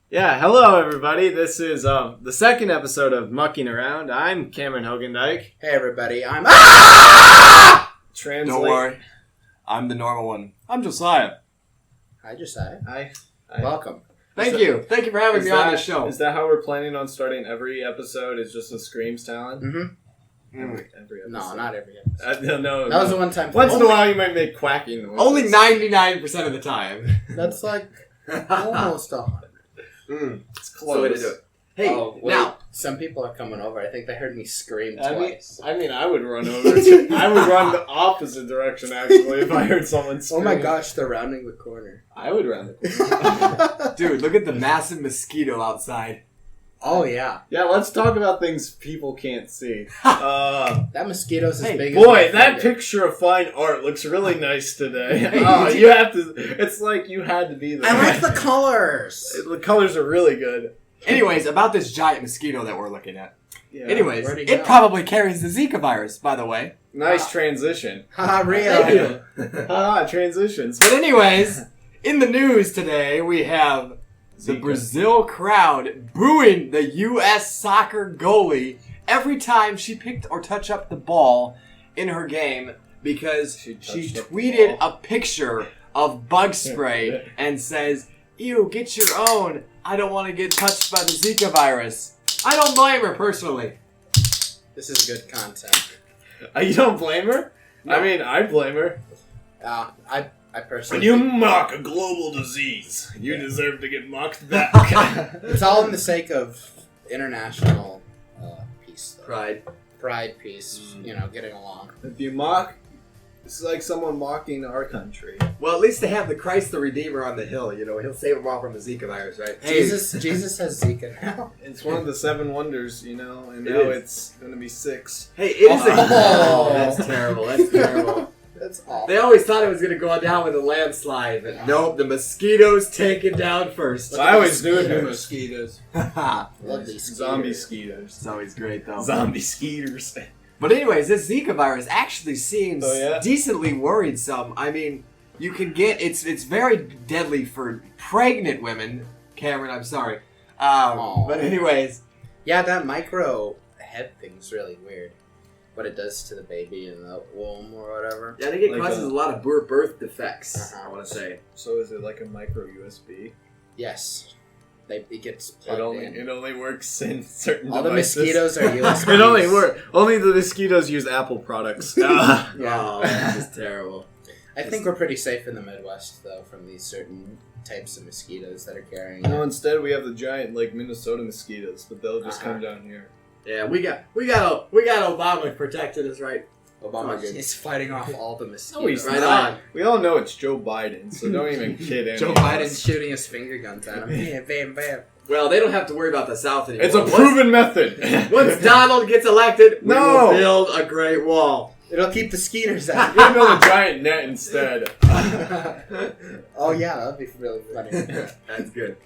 Yeah, hello everybody. This is the second episode of Mucking Around. I'm Cameron Hogan Dyke. Hey everybody, I'm Translate. Don't worry. I'm the normal one. I'm Josiah. Hi Josiah. Hi. Welcome. Thank you. Thank you for having me on the show. Is that how we're planning on starting every episode? Is just a Screams Talon? Mm-hmm. Every episode. No, not every episode. No. That was a one-time thing. Once in a while you might make quacking noises. Only 99% of the time. That's like almost 100. It's That's the way to do it. Hey, now. Some people are coming over. I think they heard me scream I twice. mean, I would run over. I would run the opposite direction, actually, if I heard someone scream. Oh my gosh, they're rounding the corner. I would run the corner. Dude, look at the massive mosquito outside. Oh yeah. Yeah, let's talk about things people can't see. That mosquito's as big as Boy, my that finger. picture of fine art looks really nice today. Hey, you have to. It's like you had to be there. I like the colors. The colors are really good. Anyways, about this giant mosquito that we're looking at. Yeah. Anyways, Where'd he go? it probably carries the Zika virus, by the way. Nice transition. Haha, Thank real. you. Transitions. But anyways, in the news today, we have the Zika. Brazil crowd booing the U.S. soccer goalie every time she picked or touched up the ball in her game because she touched up the tweeted ball. a picture of bug spray and says, "Ew, get your own. I don't want to get touched by the Zika virus." I don't blame her personally. This is good content. You don't blame her? No. I mean, I blame her. I personally. When you mock a global disease, you deserve to get mocked back. It's all in the sake of international peace. Though. Pride, peace. Getting along. If you mock, it's like someone mocking our country. Well, at least they have the Christ the Redeemer on the hill. You know, he'll save them all from the Zika virus, right? Jesus has Zika now. It's one of the 7 wonders, and now it's going to be 6. Hey, it is a... Oh. That's terrible. That's terrible. That's awful. They always thought it was going to go down with a landslide, but nope, the mosquitoes taken down first. So I always knew it was mosquitoes. It's Love these zombie skeeters. skeeters. always great, though. Zombie skeeters. But anyways, this Zika virus actually seems Oh, yeah? decently worrisome. I mean, you can get... It's very deadly for pregnant women. Cameron, I'm sorry. But anyways... Yeah, that micro head thing's really weird. What it does to the baby in the womb or whatever. Yeah, I think it Like causes a lot of birth defects, I want to say. So is it like a micro USB? Yes. It gets It plugged in. only works in certain All the devices. mosquitoes are USBs. It only works. Only the mosquitoes use Apple products. Yeah. Oh, that's just terrible. I think we're pretty safe in the Midwest, though, from these certain types of mosquitoes that are carrying No, it. instead we have the giant Minnesota mosquitoes, but they'll just come down here. Yeah, we got Obama protecting us, right? Obama is fighting off all the mosquitoes. No, he's Right not. on. We all know it's Joe Biden, so don't even kid anyone. Joe Biden's shooting his finger guns at him. Bam, bam, bam. Well, they don't have to worry about the South anymore. It's a proven method. Once Donald gets elected, we No. will build a great wall. It'll keep the skeeters out. We're gonna build a giant net instead. Oh, yeah, that'd be really funny. That's good.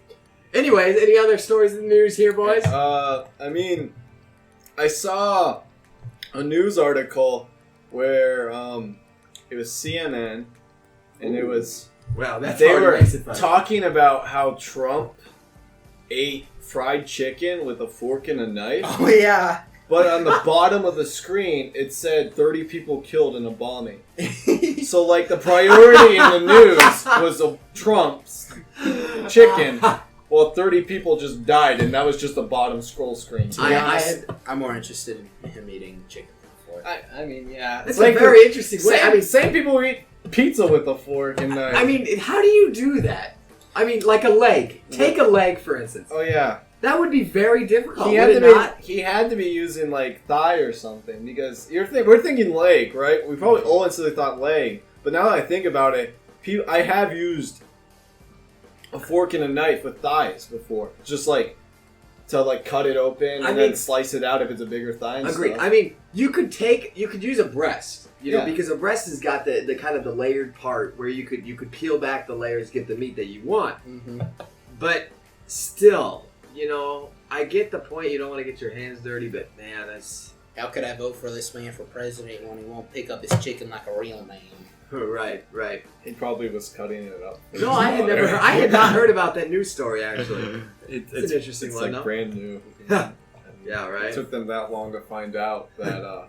Anyways, any other stories in the news here, boys? I mean, I saw a news article where it was CNN, and it was Well, that's they already were makes it fun. talking about how Trump ate fried chicken with a fork and a knife. Oh, yeah. But on the bottom of the screen, it said 30 people killed in a bombing. So, like, the priority in the news was Trump's chicken. Well, 30 people just died, and that was just the bottom scroll screen. To be honest, I'm more interested in him eating chicken with a fork. I mean, yeah. It's a very interesting way. Same people who eat pizza with a fork and knife. I mean, how do you do that? I mean, like a leg. Take a leg, for instance. Oh, yeah. That would be very difficult. He had to be using, like, thigh or something, because we're thinking leg, right? We probably all instantly thought leg, but now that I think about it, I have used a fork and a knife with thighs before, just like to like cut it open and then slice it out if it's a bigger thigh. Agreed. Stuff. I mean, you could use a breast, you know, Yeah. because a breast has got the kind of the layered part where you could peel back the layers, get the meat that you want. Mm-hmm. But still, you know, I get the point. You don't want to get your hands dirty, but man, that's How could I vote for this man for president when he won't pick up his chicken like a real man? Right. He probably was cutting it up. No, I had not heard about that news story actually. It's an interesting one. It's like brand new. Yeah, right. It took them that long to find out that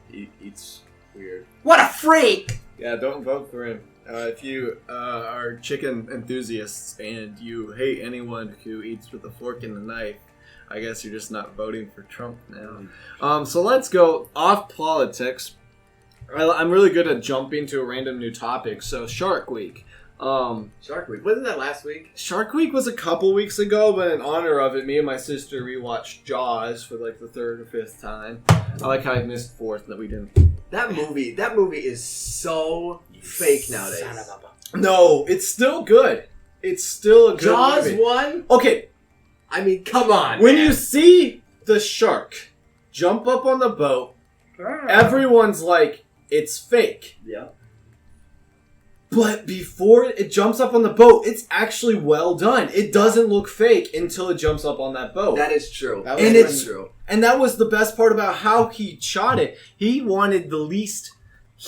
he eats weird. What a freak! Yeah, don't vote for him. If you are chicken enthusiasts and you hate anyone who eats with a fork and a knife, I guess you're just not voting for Trump now. So let's go off politics. I'm really good at jumping to a random new topic. So Shark Week. Shark Week. Wasn't that last week? Shark Week was a couple weeks ago, but in honor of it, me and my sister rewatched Jaws for like the third or fifth time. I like how I missed fourth that we didn't. That movie is so fake nowadays. Son of a... No, it's still good. It's still a good Jaws movie. 1? Okay. I mean, come on. When man. you see the shark jump up on the boat, everyone's like, it's fake. Yeah. But before it jumps up on the boat, it's actually well done. It doesn't look fake until it jumps up on that boat. That is true. True. And that was the best part about how he shot it. He wanted the least...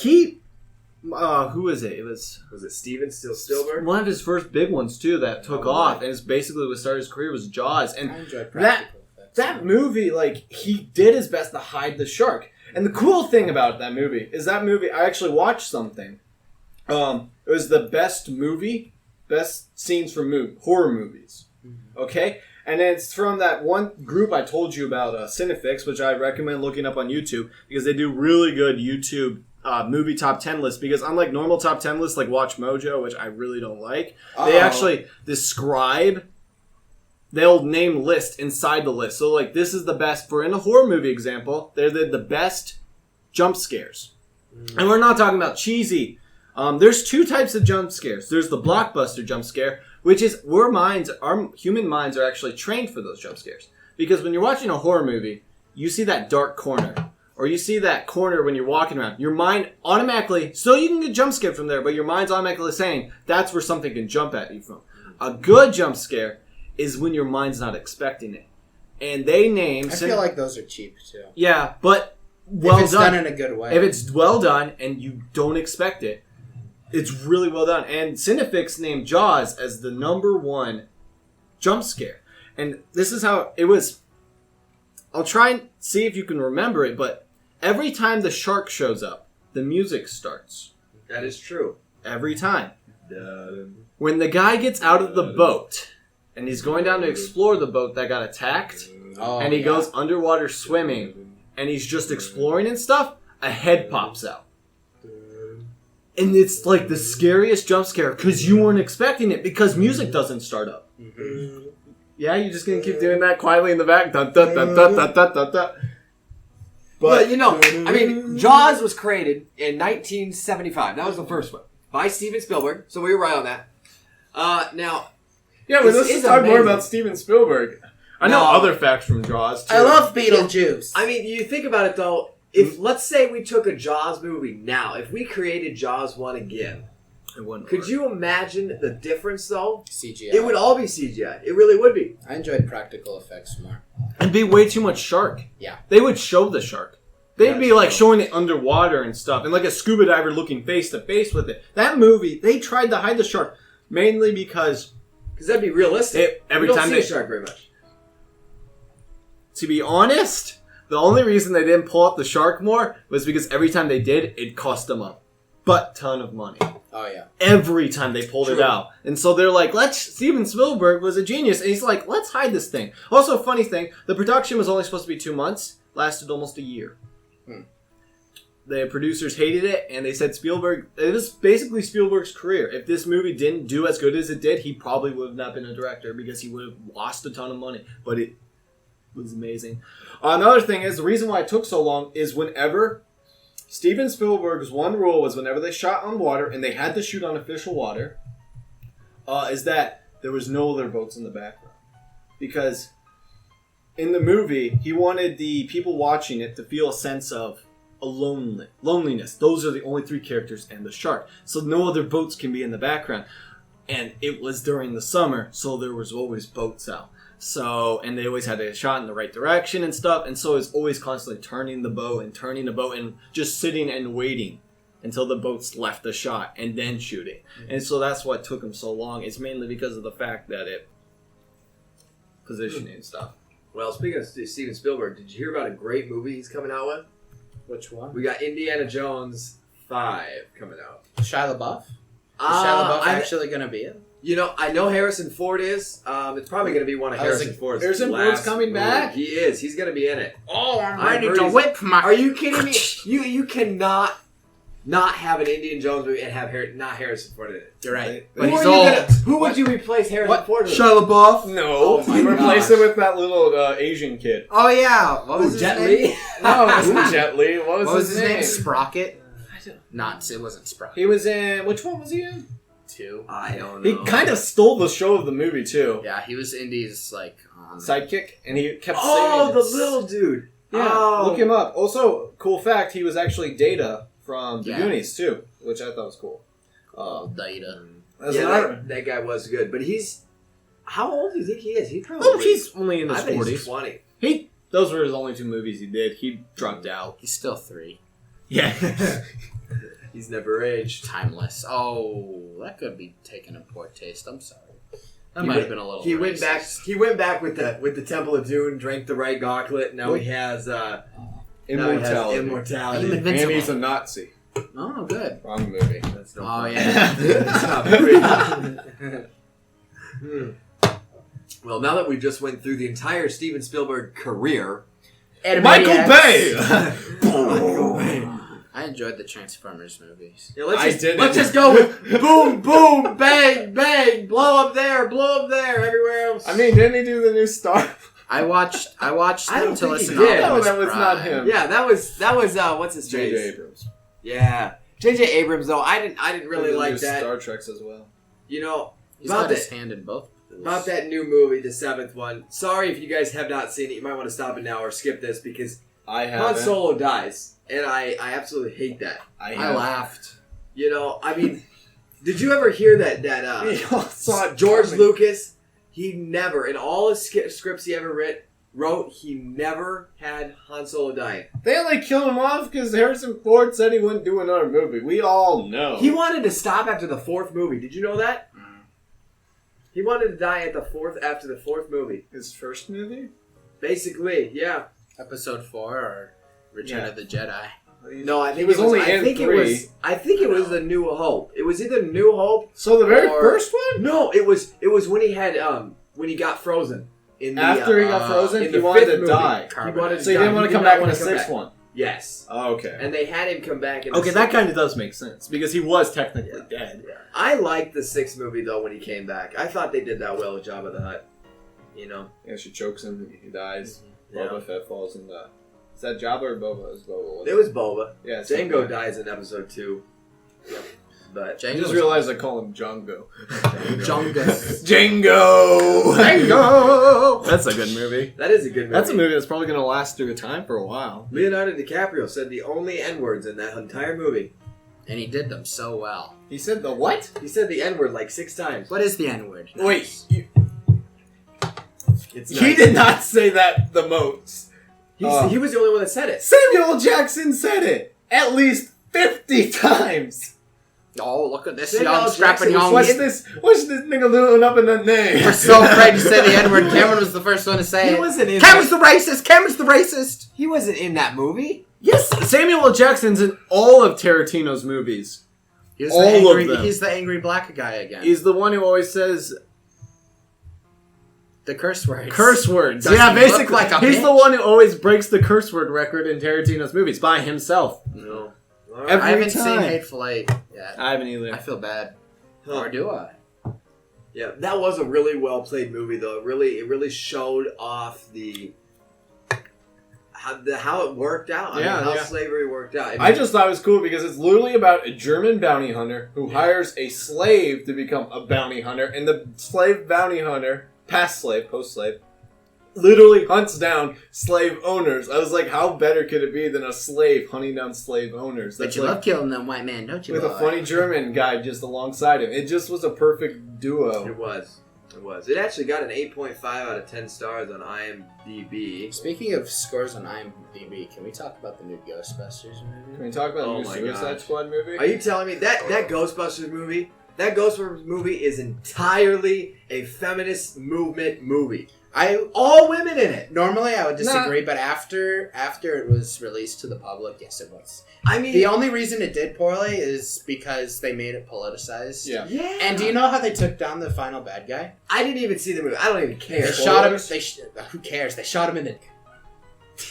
who was it? Was it Steven Spielberg? One of his first big ones, too, that took off. And it's basically what started his career was Jaws. And I enjoyed practical effects. That movie, like, he did his best to hide the shark. And the cool thing about that movie is I actually watched something. It was the best scenes from horror movies. Okay? And it's from that one group I told you about, Cinefix, which I recommend looking up on YouTube because they do really good YouTube movie top 10 lists. Because unlike normal top 10 lists like Watch Mojo, which I really don't like, they actually describe, they'll name list inside the list. So like this is the best, for in a horror movie example, they're the best jump scares. And we're not talking about cheesy. There's two types of jump scares. There's the blockbuster jump scare, which is our human minds are actually trained for those jump scares. Because when you're watching a horror movie, you see that dark corner, or you see that corner when you're walking around. Your mind automatically, so you can get jump scared from there, but your mind's automatically saying that's where something can jump at you from. A good jump scare is when your mind's not expecting it. And they name... I feel like those are cheap, too. Yeah, but well if it's done in a good way. If it's well done and you don't expect it, it's really well done. And Cinefix named Jaws as the #1 jump scare. And this is how it was. I'll try and see if you can remember it, but every time the shark shows up, the music starts. That is true. Every time. When the guy gets out of the boat and he's going down to explore the boat that got attacked, and he goes underwater swimming, and he's just exploring and stuff, a head pops out. And it's like the scariest jump scare because you weren't expecting it because music doesn't start up. Mm-hmm. Yeah, you're just going to keep doing that quietly in the back. Dun, dun, dun, dun, dun, dun, dun, dun. But, I mean, Jaws was created in 1975. That was the first one. By Steven Spielberg. So we were right on that. Now... Yeah, but let's talk more about Steven Spielberg. I know other facts from Jaws, too. I love Beetlejuice. I mean, you think about it, though. If, let's say we took a Jaws movie now. If we created Jaws 1 again, could you imagine the difference, though? CGI. It would all be CGI. It really would be. I enjoyed practical effects more. It'd be way too much shark. Yeah. They would show the shark. They'd be like showing it underwater and stuff, and like a scuba diver looking face to face with it. That movie, they tried to hide the shark mainly because that'd be realistic. Every time they see the shark very much. To be honest, the only reason they didn't pull up the shark more was because every time they did, it cost them a butt ton of money. Oh, yeah. Every time they pulled it out. And so they're like, Steven Spielberg was a genius. And he's like, let's hide this thing. Also, funny thing, the production was only supposed to be 2 months. Lasted almost a year. The producers hated it, and they said it was basically Spielberg's career. If this movie didn't do as good as it did, he probably would have not been a director because he would have lost a ton of money. But it was amazing. Another thing is, the reason why it took so long is whenever Steven Spielberg's one rule was whenever they shot on water, and they had to shoot on official water, is that there was no other boats in the background. Because in the movie, he wanted the people watching it to feel a sense of loneliness. Those are the only 3 characters and the shark. So no other boats can be in the background. And it was during the summer, so there was always boats out. So, and they always had a shot in the right direction and stuff, and so it's always constantly turning the boat and just sitting and waiting until the boats left the shot and then shooting. And so that's what took him so long. It's mainly because of the fact that it positioning and stuff. Well, speaking of Steven Spielberg, did you hear about a great movie he's coming out with? Which one? We got Indiana Jones 5 coming out. Shia LaBeouf? Is Shia LaBeouf actually going to be it? You know, I know Harrison Ford is. It's probably going to be one of Harrison Ford's Harrison last Ford's coming movies. back? He is. He's going to be in it. Oh, I'm I ready heard to he's- whip my... Are you kidding me? You cannot not have an Indiana Jones movie and have not Harrison Ford in it. You're right. Who, But he's are you old. who would you replace Harrison Ford with? Shia LaBeouf? No, Oh my replace gosh. it with that little Asian kid. Oh, yeah. What was his Jet name? Li? No, it wasn't Jet Li. What was, What was his his name? name? Sprocket? I It wasn't Sprocket. He was in... Which one was he in? 2. I don't He know. kind of stole the show of the movie, too. Yeah, he was Indy's, Sidekick, and he kept Oh, saying the it. little dude. Yeah, Oh. look him up. Also, cool fact, he was actually Data from the Yeah. Goonies, too, which I thought was cool. Data. That's Yeah, another... that guy was good. But he's... How old do you think he is? He probably... Oh, he's only in his I bet 40s. he's 20. Those were his only 2 movies he did. He dropped out. He's still 3. Yeah. He's never aged. Timeless. Oh, that could be taken in poor taste. I'm sorry. That He might went- have been a little He went back. racist. He went back with the Temple of Doom, drank the right gauntlet. Now he has Immortality. immortality. Invincible. And he's a Nazi. Oh, good. Wrong movie. That's no Oh, fun. yeah. It's not very- Well, now that we just went through the entire Steven Spielberg career, Michael Bay! Michael Bay. I enjoyed the Transformers movies. Yeah, I didn't. let's just go with boom, boom, bang, bang, blow up there, everywhere else. I mean, didn't he do the new Star? I watched I them don't to think he listen did. to No, Optimus that was not Prime. him. yeah, that was what's his J.J. face? Abrams. Yeah, J.J. Abrams though. I didn't really He did like the that. Star Treks as well. You know, He's about got his that, hand in both. about that new movie, the 7th one. Sorry if you guys have not seen it. You might want to stop it now or skip this because I Han haven't. Solo dies, and I absolutely hate that. I I laughed. You know, I mean, did you ever hear that We all saw it George coming. Lucas? He never, in all his scripts he ever wrote, he never had Han Solo die. They only killed him off because Harrison Ford said he wouldn't do another movie. We all know. He wanted to stop after the 4th movie. Did you know that? He wanted to die at after the 4th movie. His first movie? Basically, yeah. Episode 4 or Return of the Jedi. No, I think He was it only I in think 3. I think it was the New Hope. It was either New Hope. So the very Or- first one? No, it was when he had when he got frozen. In the, After he got frozen, in he the wanted 5th to movie. die. He wanted to So he die. didn't want He to come did not back in wanna the come 6th back. one. Yes. Oh, okay. And they had him come back in the Okay, 6th that kind of does make sense because he was technically dead. I liked the 6th movie though when he came back. I thought they did that well with Jabba the Hutt. You know. Yeah, she chokes him, he dies. Yeah. Boba Fett falls in the... Is that Jabba or Boba? It's Boba. It was Boba. Yeah, it's Django Boba. dies in episode 2. But I just realized I call him Django. Jungus. Django! Django! That's a good movie. that is a good movie. That's a movie that's probably going to last through time for a while. Leonardo DiCaprio said the only N-words in that entire movie. And he did them so well. He said the what? He said the N-word like 6 times. What is the N-word? Wait, It's he nice. did not say that the most. He was the only one that said it. Samuel Jackson said it at least 50 times. Oh, look at this Samuel young, Jackson strapping was young. What's this nigga doing up in the name? We're so afraid to say the N-word. Cameron was the first one to say He it. wasn't in Cameron's the racist! Cameron's the racist! He wasn't in that movie. Yes, Samuel L. Jackson's in all of Tarantino's movies. He's All the of angry, them. He's the angry black guy again. He's the one who always says the curse words. curse words. Does Yeah, he look basically. like a He's bitch? the one who always breaks the curse word record in Tarantino's movies by himself. No. Every I haven't time. seen Hateful Eight yet. I haven't either. I feel bad. Huh. Or do I? Yeah, that was a really well played movie though. It really showed off how it worked out. I Yeah, mean, how yeah. slavery worked out. I just thought it was cool because it's literally about a German bounty hunter who hires a slave to become a bounty hunter, and the slave bounty hunter, past slave, post slave, literally hunts down slave owners. I was like, how better could it be than a slave hunting down slave owners? But That's you like, love killing them white men, don't you? with a boy? funny German guy just alongside him. It just was a perfect duo. it was. It was. It actually got an 8.5 out of 10 stars on IMDb. Speaking of scores on IMDb, can we talk about the new Ghostbusters movie? Can we talk about the new Suicide Squad movie? Are you telling me that Ghostbusters movie? That Ghostbusters movie is entirely a feminist movement movie. All women in it. Normally, I would disagree, but after it was released to the public, yes, it was. I mean, the only reason it did poorly is because they made it politicized. Yeah. And do you know how they took down the final bad guy? I didn't even see the movie. I don't even care. They shot him. Who cares? They shot him in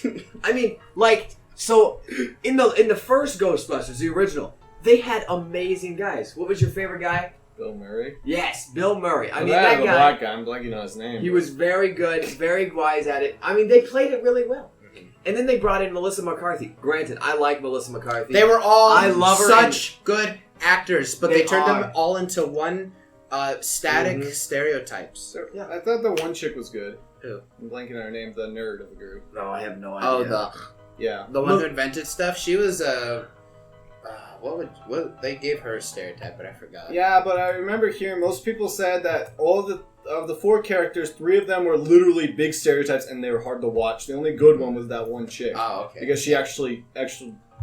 the. I mean, like, so in the first Ghostbusters, the original, they had amazing guys. What was your favorite guy? Bill Murray? Yes, Bill Murray. I mean, that guy. The black guy. I'm blanking on his name. He was very good, very wise at it. I mean, they played it really well. And then they brought in Melissa McCarthy. Granted, I like Melissa McCarthy. They were all I love her such good actors, but they turned are. them all into one static stereotypes. Yeah, I thought the one chick was good. Who? I'm blanking on her name, the nerd of the group. No, I have no idea. Oh, the one who invented stuff. She was a. What they gave her a stereotype, but I forgot. Yeah, but I remember hearing most people said that of the 4 characters, 3 of them were literally big stereotypes, and they were hard to watch. The only good one was that one chick. Oh, okay. Because she actually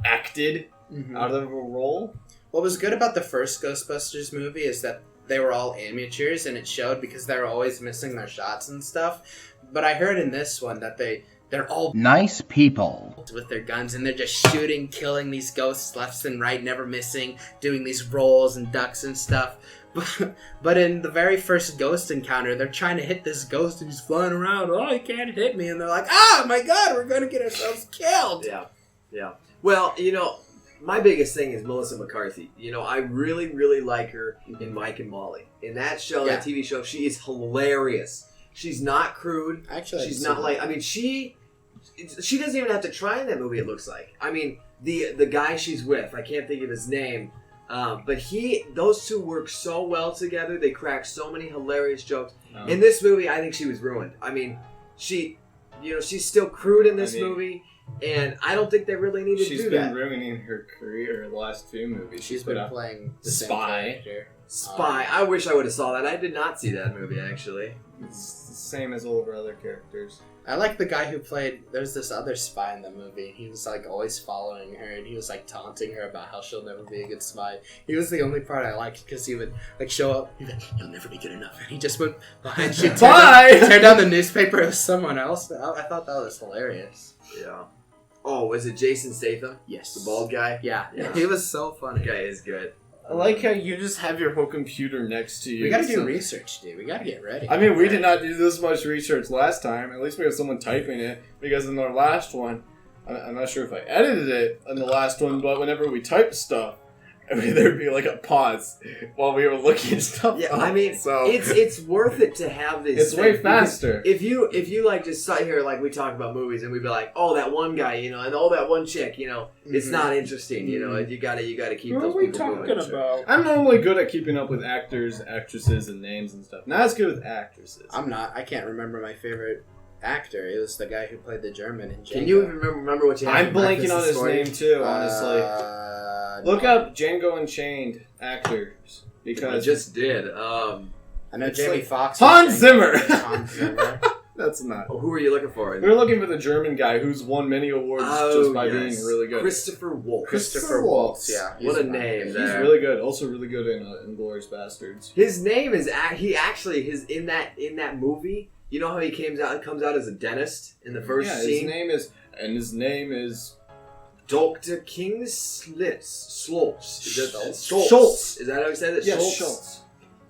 acted out of a role. What was good about the first Ghostbusters movie is that they were all amateurs, and it showed because they were always missing their shots and stuff. But I heard in this one that they're all nice people with their guns, and they're just shooting, killing these ghosts left and right, never missing, doing these rolls and ducks and stuff. But in the very first ghost encounter, they're trying to hit this ghost and he's flying around. Oh, he can't hit me. And they're like, oh my god, we're going to get ourselves killed. Yeah. Well, my biggest thing is Melissa McCarthy. I really, really like her in Mike and Molly. In that show, that TV show, she is hilarious. She's not crude. Actually, she's not like, I mean, she doesn't even have to try in that movie, it looks like. I mean, the guy she's with, I can't think of his name, but those two work so well together. They crack so many hilarious jokes. In this movie, I think she was ruined. I mean, she's still crude in this movie, and I don't think they really need to do that. She's been ruining her career the last 2 movies. She's been playing the Spy. Spy. I wish I would have saw that. I did not see that movie, actually. It's the same as all of her other characters. I like the guy who played. There's this other spy in the movie. He was like always following her, and he was like taunting her about how she'll never be a good spy. He was the only part I liked because he would like show up. He'd be like, "You'll never be good enough," and he just went behind. She'd tear down the newspaper of someone else. I thought that was hilarious. Yeah. Oh, was it Jason Statham? Yes. The bald guy? Yeah. He was so funny. The guy is good. I like how you just have your whole computer next to you. We gotta do research, dude. We gotta get ready. I mean, we did not do this much research last time. At least we have someone typing it. Because in our last one, I'm not sure if I edited it in the last one, but whenever we typed stuff, there'd be like a pause while we were looking at stuff. Yeah, I mean, so it's worth it to have this. It's way faster. If you like just sit here like we talk about movies and we'd be like, oh, that one guy, and oh, that one chick, it's not interesting. You gotta keep those people moving. What are we talking about? I'm normally good at keeping up with actors, actresses, and names and stuff. Not as good with actresses. I'm not. I can't remember my favorite actor. It was the guy who played the German in Django. Can you even remember what you had? I'm blanking on his name too, honestly. Look up Django Unchained actors because I just did. I know Jamie Foxx. Hans Zimmer. Hans Zimmer. That's not. Oh, who are you looking for? We're looking for the German guy who's won many awards just by being really good. Christopher Waltz. Christopher Waltz. Yeah. What a name! He's really good. Also really good in Inglourious Bastards. His name is in that movie. You know how he comes out as a dentist in the first scene. His name is Dr. King Schultz. Schultz. Is that how he said it? Yes, Schultz.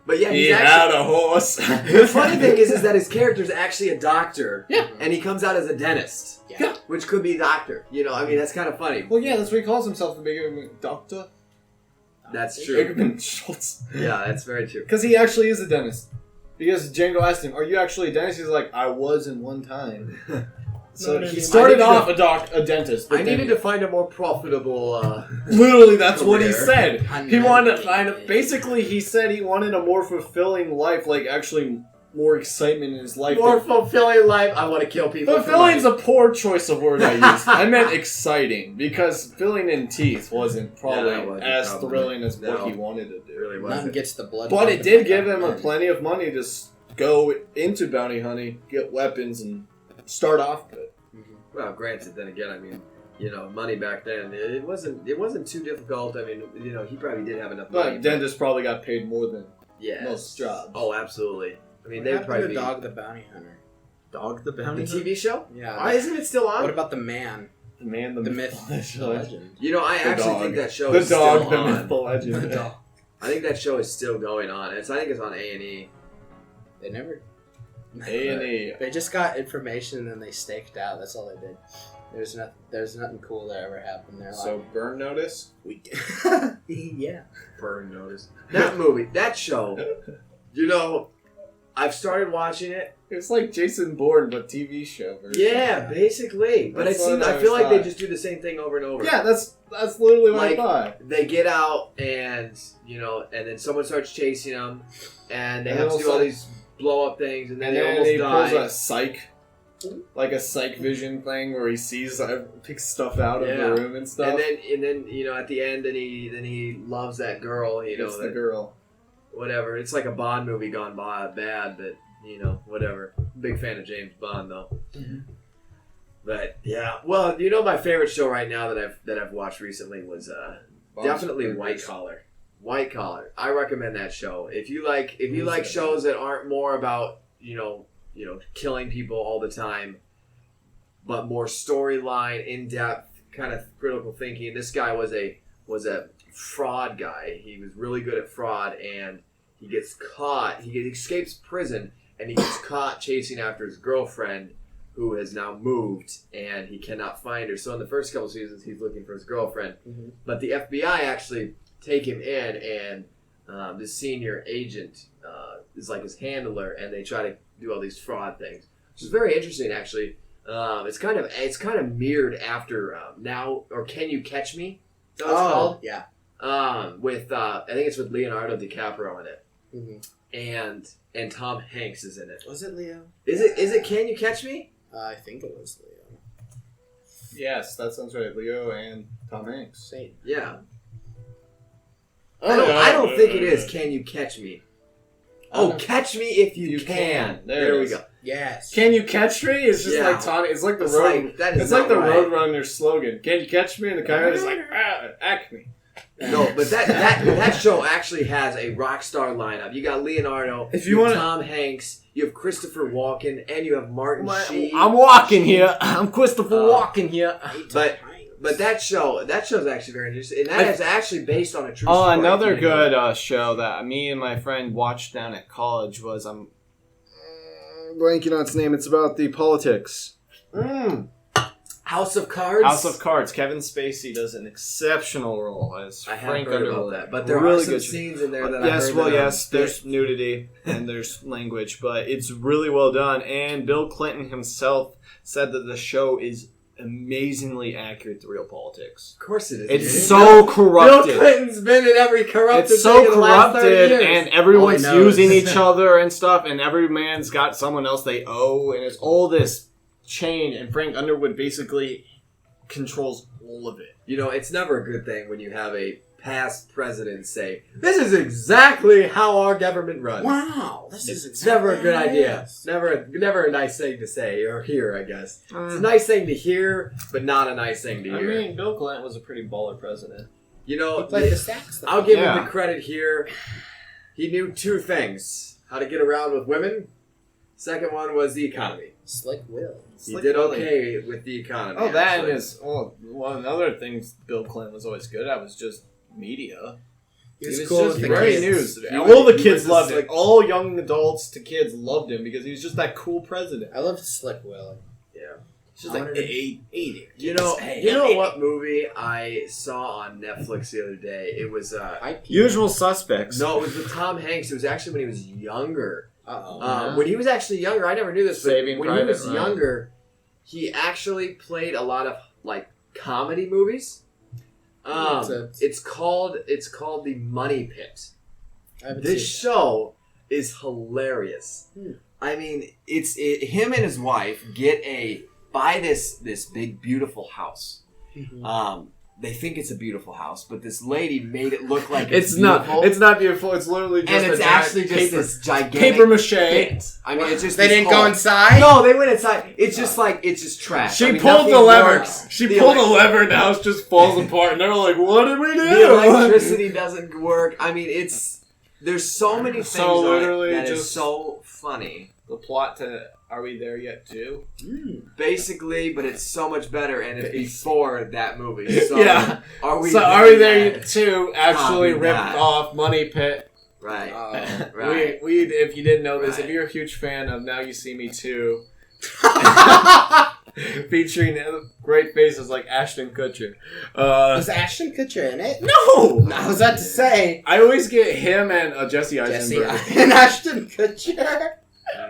But yeah, he had a horse. The funny thing is that his character is actually a doctor. Yeah. And he comes out as a dentist. Yeah. Which could be a doctor. I mean, that's kind of funny. Well, yeah, that's what he calls himself, the beginning. Doctor. That's true. Schultz. Yeah, that's very true. Because he actually is a dentist. Because Django asked him, "Are you actually a dentist?" He's like, "I was in one time." So he started off a dentist. I needed to find a more profitable. Literally, that's what he said. Career. He wanted to find a. Basically, he said he wanted a more fulfilling life, like actually more excitement in his life. More fulfilling life. I want to kill people. Fulfilling's a poor choice of word I used. I meant exciting because filling in teeth wasn't probably thrilling as what he wanted to do. Really Nothing wasn't. gets the blood. But it did give him plenty of money to go into bounty hunting, get weapons, and start off good. Well, granted, then again, I mean, money back then, it wasn't too difficult. I mean, he probably did have enough money. But dentists probably got paid more than yes. most jobs. Oh, I absolutely. I mean, mean, they would they probably the be... Dog the Bounty Hunter. Dog the bounty The hunter? TV show? Yeah. Why isn't it still on? What about the man? The man, the myth, the legend. I The actually dog. think that show The is dog, still the on. myth, the legend. The dog. I think that show is still going on. I think it's on A&E. They never. A&E. They just got information and then they staked out. That's all they did. There's nothing cool that ever happened there. So, burn notice? We did. Yeah. Burn notice. That movie, that show, I've started watching it. It's like Jason Bourne, but TV show version. Yeah, basically. But That's what I I feel like they thought. just do the same thing over and over. Yeah, that's literally what Like, I thought. They get out and, and then someone starts chasing them and they And have to then do all also- these blow up things and then And they then almost he pulls die. a psych vision thing where he sees, picks stuff out of Yeah. the room and stuff. And then at the end, then he loves that girl. It's the that, girl. whatever. It's like a Bond movie gone bad, but whatever. Big fan of James Bond though. Mm-hmm. But yeah, well, my favorite show right now that I've watched recently was definitely White Collar. White Collar. I recommend that show. If you like shows that aren't more about killing people all the time, but more storyline, in depth, kind of critical thinking. This guy was a fraud guy. He was really good at fraud, and he gets caught. He escapes prison, and he gets caught chasing after his girlfriend, who has now moved, and he cannot find her. So in the first couple seasons, he's looking for his girlfriend, but the FBI actually take him in, and the senior agent is like his handler, and they try to do all these fraud things, which is very interesting actually. It's kind of mirrored after Now or Can You Catch Me? Is that what it's called? Yeah. With I think it's with Leonardo DiCaprio in it, Mm-hmm. and Tom Hanks is in it. Was it Leo? Is it Can You Catch Me? I think it was Leo. Yes, that sounds right. Leo and Tom Hanks. Same. Yeah. I don't think it is Can You Catch Me. Oh, Catch Me If You Can. There we go. Yes. Can you catch me? It's just Yeah. like Tony. It's like the It's road. like, that is It's like not the right. Roadrunner slogan. Can you catch me? And the coyote is like, Acme. No, but that show actually has a rock star lineup. You got Leonardo, If you you have wanna- Tom Hanks, you have Christopher Walken, and you have Martin Sheen. I'm walking here. I'm Christopher Walken here. But that show's actually very interesting, and that is actually based on a true Oh, story. another if you know good show that me and my friend watched down at college was blanking on its name. It's about the politics. House of Cards. House of Cards. Kevin Spacey does an exceptional role as I Frank haven't heard about Underwood. that, but there Really are some good scenes in there that I Yes, heard well, that are yes, there's nudity and there's language, but it's really well done. And Bill Clinton himself said that the show is amazingly accurate to real politics. Of course it is. It's dude. so corrupted. Bill Clinton's been in every corrupted It's thing so in the last 30 corrupted, years. and everyone's All he knows. using each other and stuff, and every man's got someone else they owe, and it's all this chain, and Frank Underwood basically controls all of it. It's never a good thing when you have a past president say, "This is exactly how our government runs." Wow. This is It's never a good how it idea. is. Never a nice thing to say or hear, I guess. It's a nice thing to hear, but not a nice thing to hear. Bill Clinton was a pretty baller president. He played the sax though. I'll give Yeah. him the credit here. He knew two things: how to get around with women. Second one was the economy. Slick Will. He did okay with the economy. Oh, that actually. is one of the other things Bill Clinton was always good at was just media. He was He was cool just with the great kids. news. He All the was kids just loved like- it. All young adults to kids loved him because he was just that cool president. I loved Slick Will. Yeah. It's just I like, wanted to- eat it. You know Hey. what movie I saw on Netflix the other day? It was Usual Suspects. no, it was with Tom Hanks. It was actually when he was younger. Uh-oh. When he was actually younger, I never knew this, but Saving when he Private was Ryan. younger, he actually played a lot of like comedy movies. It's called The Money Pit. I haven't This seen show is hilarious. I mean, him and his wife buy this big beautiful house. that. they think it's a beautiful house, but this lady made it look like It's beautiful. not. It's not beautiful. It's literally just And it's actually just paper, this gigantic paper mache. pit. I mean, it's just They this didn't go hole. inside? No, they went inside. It's just like, it's just trash. She I mean, pulled the nothing lever. works. She The pulled the elec- lever, and the house just falls apart. And they're like, "What did we do?" The electricity doesn't work. I mean, there's so many things So on literally it that is just- so funny. The plot to Are We There Yet Too? Basically, but it's so much better, and it's before that movie. So, Yeah. Are we Are We There Yet Too? Actually Copy ripped that. off Money Pit. Right. Right. We if you didn't know this, if you're a huge fan of Now You See Me Too, featuring great faces like Ashton Kutcher. Was Ashton Kutcher in it? No! I was about to say. I always get him and Jesse Eisenberg. Jesse and Ashton Kutcher.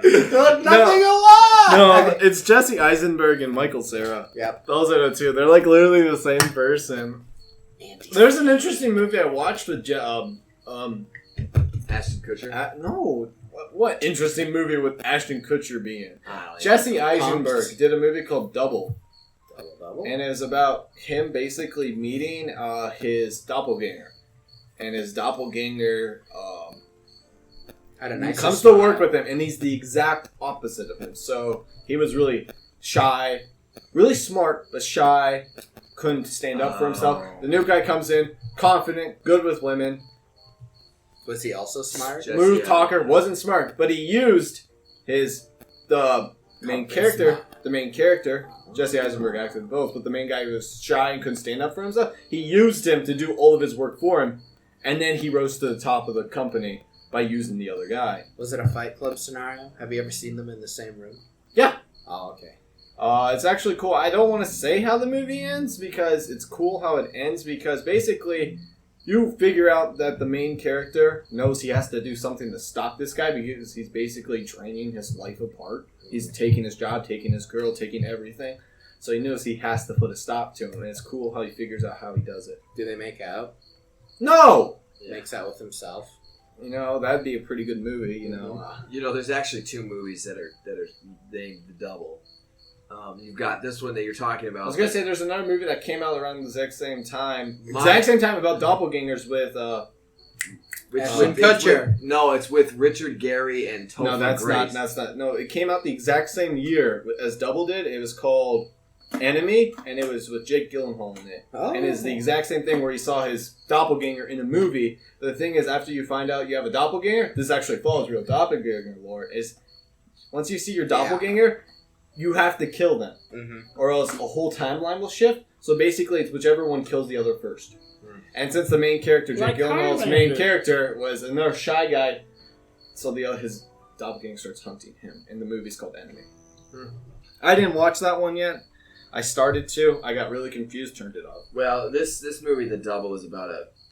Look nothing alike! No, it's Jesse Eisenberg and Michael Cera. Yep. Those are the two. They're like literally the same person. There's an interesting movie I watched with Ashton Kutcher. no. What interesting movie with Ashton Kutcher being in? Ah, Jesse Eisenberg did a movie called Double. Double? And it was about him basically meeting his doppelganger. And his doppelganger Had a nice comes smile. to work with him, and he's the exact opposite of him. So he was really shy, really smart, but shy, couldn't stand up for himself. The new guy comes in, confident, good with women, Was he also smart? Jesse, smooth talker, wasn't smart, but he used the main character, Jesse Eisenberg acted both, but the main guy who was shy and couldn't stand up for himself, he used him to do all of his work for him, and then he rose to the top of the company by using the other guy. Was it a Fight Club scenario? Have you ever seen them in the same room? Yeah. Oh, okay. It's actually cool. I don't want to say how the movie ends because it's cool how it ends because basically you figure out that the main character knows he has to do something to stop this guy because he's basically draining his life apart. He's taking his job, taking his girl, taking everything. So he knows he has to put a stop to him, and it's cool how he figures out how he does it. Do they make out? No! He makes out with himself. You know, that'd be a pretty good movie, you know. You know, there's actually two movies that are named The Double. You've got this one that you're talking about. I was going to say there's another movie that came out around the exact same time. Mine- Exact same time about doppelgangers with... Ashton Kutcher. No, it's with Richard Gere and Topher No, that's Grace. not. No, it came out the exact same year as Double did. It was called Enemy, and it was with Jake Gyllenhaal in it. Oh. And it's the exact same thing where he saw his doppelganger in a movie. But the thing is, after you find out you have a doppelganger, this actually follows real doppelganger lore, is once you see your doppelganger, you have to kill them. Mm-hmm. Or else a whole timeline will shift. So basically, it's whichever one kills the other first. And since the main character, Jake Like Gyllenhaal's Highlander. main character, was another shy guy, so his doppelganger starts hunting him. And the movie's called Enemy. I didn't watch that one yet. I started to. I got really confused, turned it off. Well, this movie, The Double, is about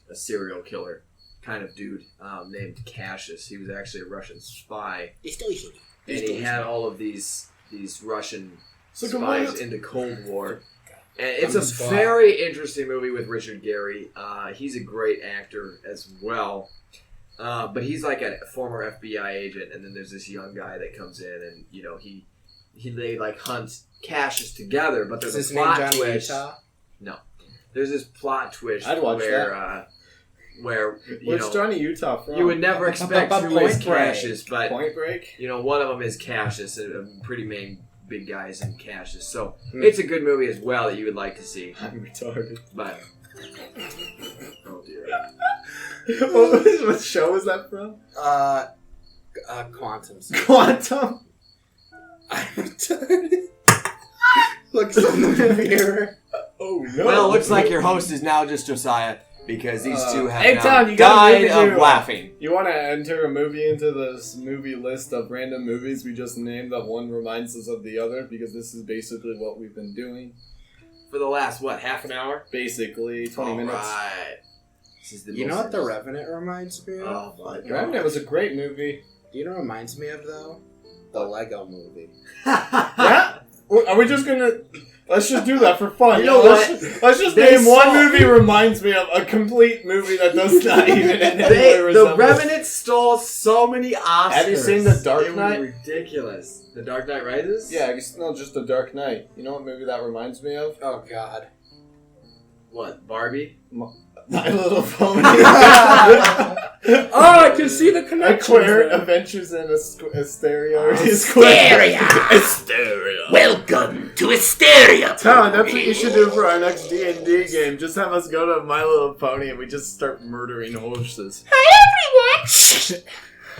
a serial killer kind of dude named Cassius. He was actually a Russian spy, and he had all of these Russian spies in the Cold War. And it's a very interesting movie with Richard Gere. He's a great actor as well. But he's like a former FBI agent, and then there's this young guy that comes in, and you know they like hunt Cassius together. But there's Is his a name plot Johnny twist. Utah? No, there's this plot twist I'd watch where you Where's know Johnny Utah from? you would never expect who is Point Break. Cassius, but Point Break? you know one of them is Cassius, a pretty big guys in Cassius. So it's a good movie as well that you would like to see. I'm retarded. But oh dear. What show is that from? Quantum. Quantum? I'm retarded. Looks in the mirror. Oh no. Well, it looks like your host is now just Josiah because these two have hey, now Tom, you got a died movie of to- laughing. You want to enter a movie into this movie list of random movies we just named that one reminds us of the other? Because this is basically what we've been doing. For the last, half an hour? Basically, 20 minutes. Right. This is the You know most what The Revenant reminds me of? Oh my god. Revenant was a great movie. Do you know what it reminds me of, though? The Lego movie. Yeah? Are we just gonna... Let's just do that for fun. You know Let's just They name one saw- movie reminds me of a complete movie that does not even in any way The resemble... Revenant stole so many Oscars. Have you seen The Dark It Knight? was ridiculous. The Dark Knight Rises? Yeah, I guess no, just The Dark Knight. You know what movie that reminds me of? Oh, God. What, Barbie? My Little Pony. I can see the connection. Adventures in Hysteria. Hysteria. Welcome to Hysteria. Talon, that's what you should do for our next D&D game. Just have us go to My Little Pony and we just start murdering horses. Hi everyone.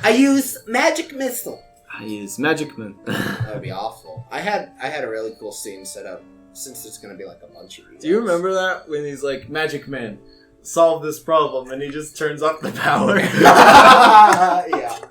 I use magic missile. I use Magic Man. That would be awful. I had a really cool scene set up since it's gonna be like a bunch of. Do you remember that when he's like, Magic Man, solve this problem, and he just turns off the power? Yeah.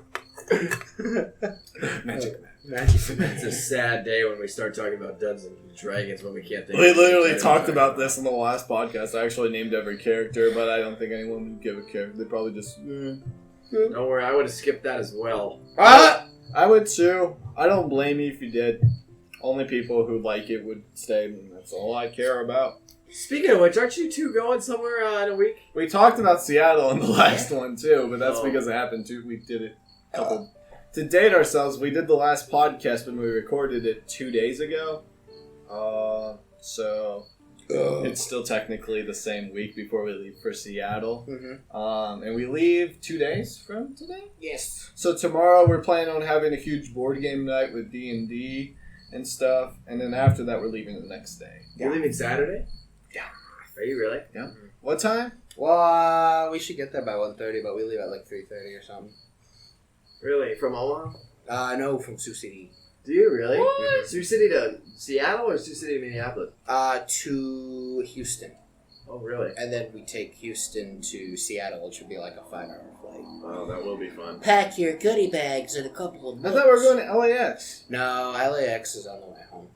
Magic Man. It's a sad day when we start talking about Dungeons and Dragons when we can't think. We literally talked about this in the last podcast. I actually named every character, but I don't think anyone would give a character. They probably just. Don't worry, I would have skipped that as well. I would too. I don't blame you if you did. Only people who like it would stay, and that's all I care about. Speaking of which, aren't you two going somewhere in a week? We talked about Seattle in the last one too, but that's because it happened too. We did it a couple. To date ourselves, we did the last podcast when we recorded it 2 days ago. So it's still technically the same week before we leave for Seattle. Mm-hmm. And we leave 2 days from today? Yes. So tomorrow we're planning on having a huge board game night with D&D and stuff. And then after that we're leaving the next day. You're leaving Saturday? Yeah. Are you really? Yeah. What time? Well, we should get there by 1:30, but we leave at like 3:30 or something. Really? From Omaha? No, from Sioux City. Do you really? What? Sioux City to Seattle or Sioux City to Minneapolis? To Houston. Oh, really? And then we take Houston to Seattle, which would be like a 5-hour flight. Oh, that will be fun. Pack your goodie bags and a couple of I books. thought we were going to LAX. No, LAX is on the way home.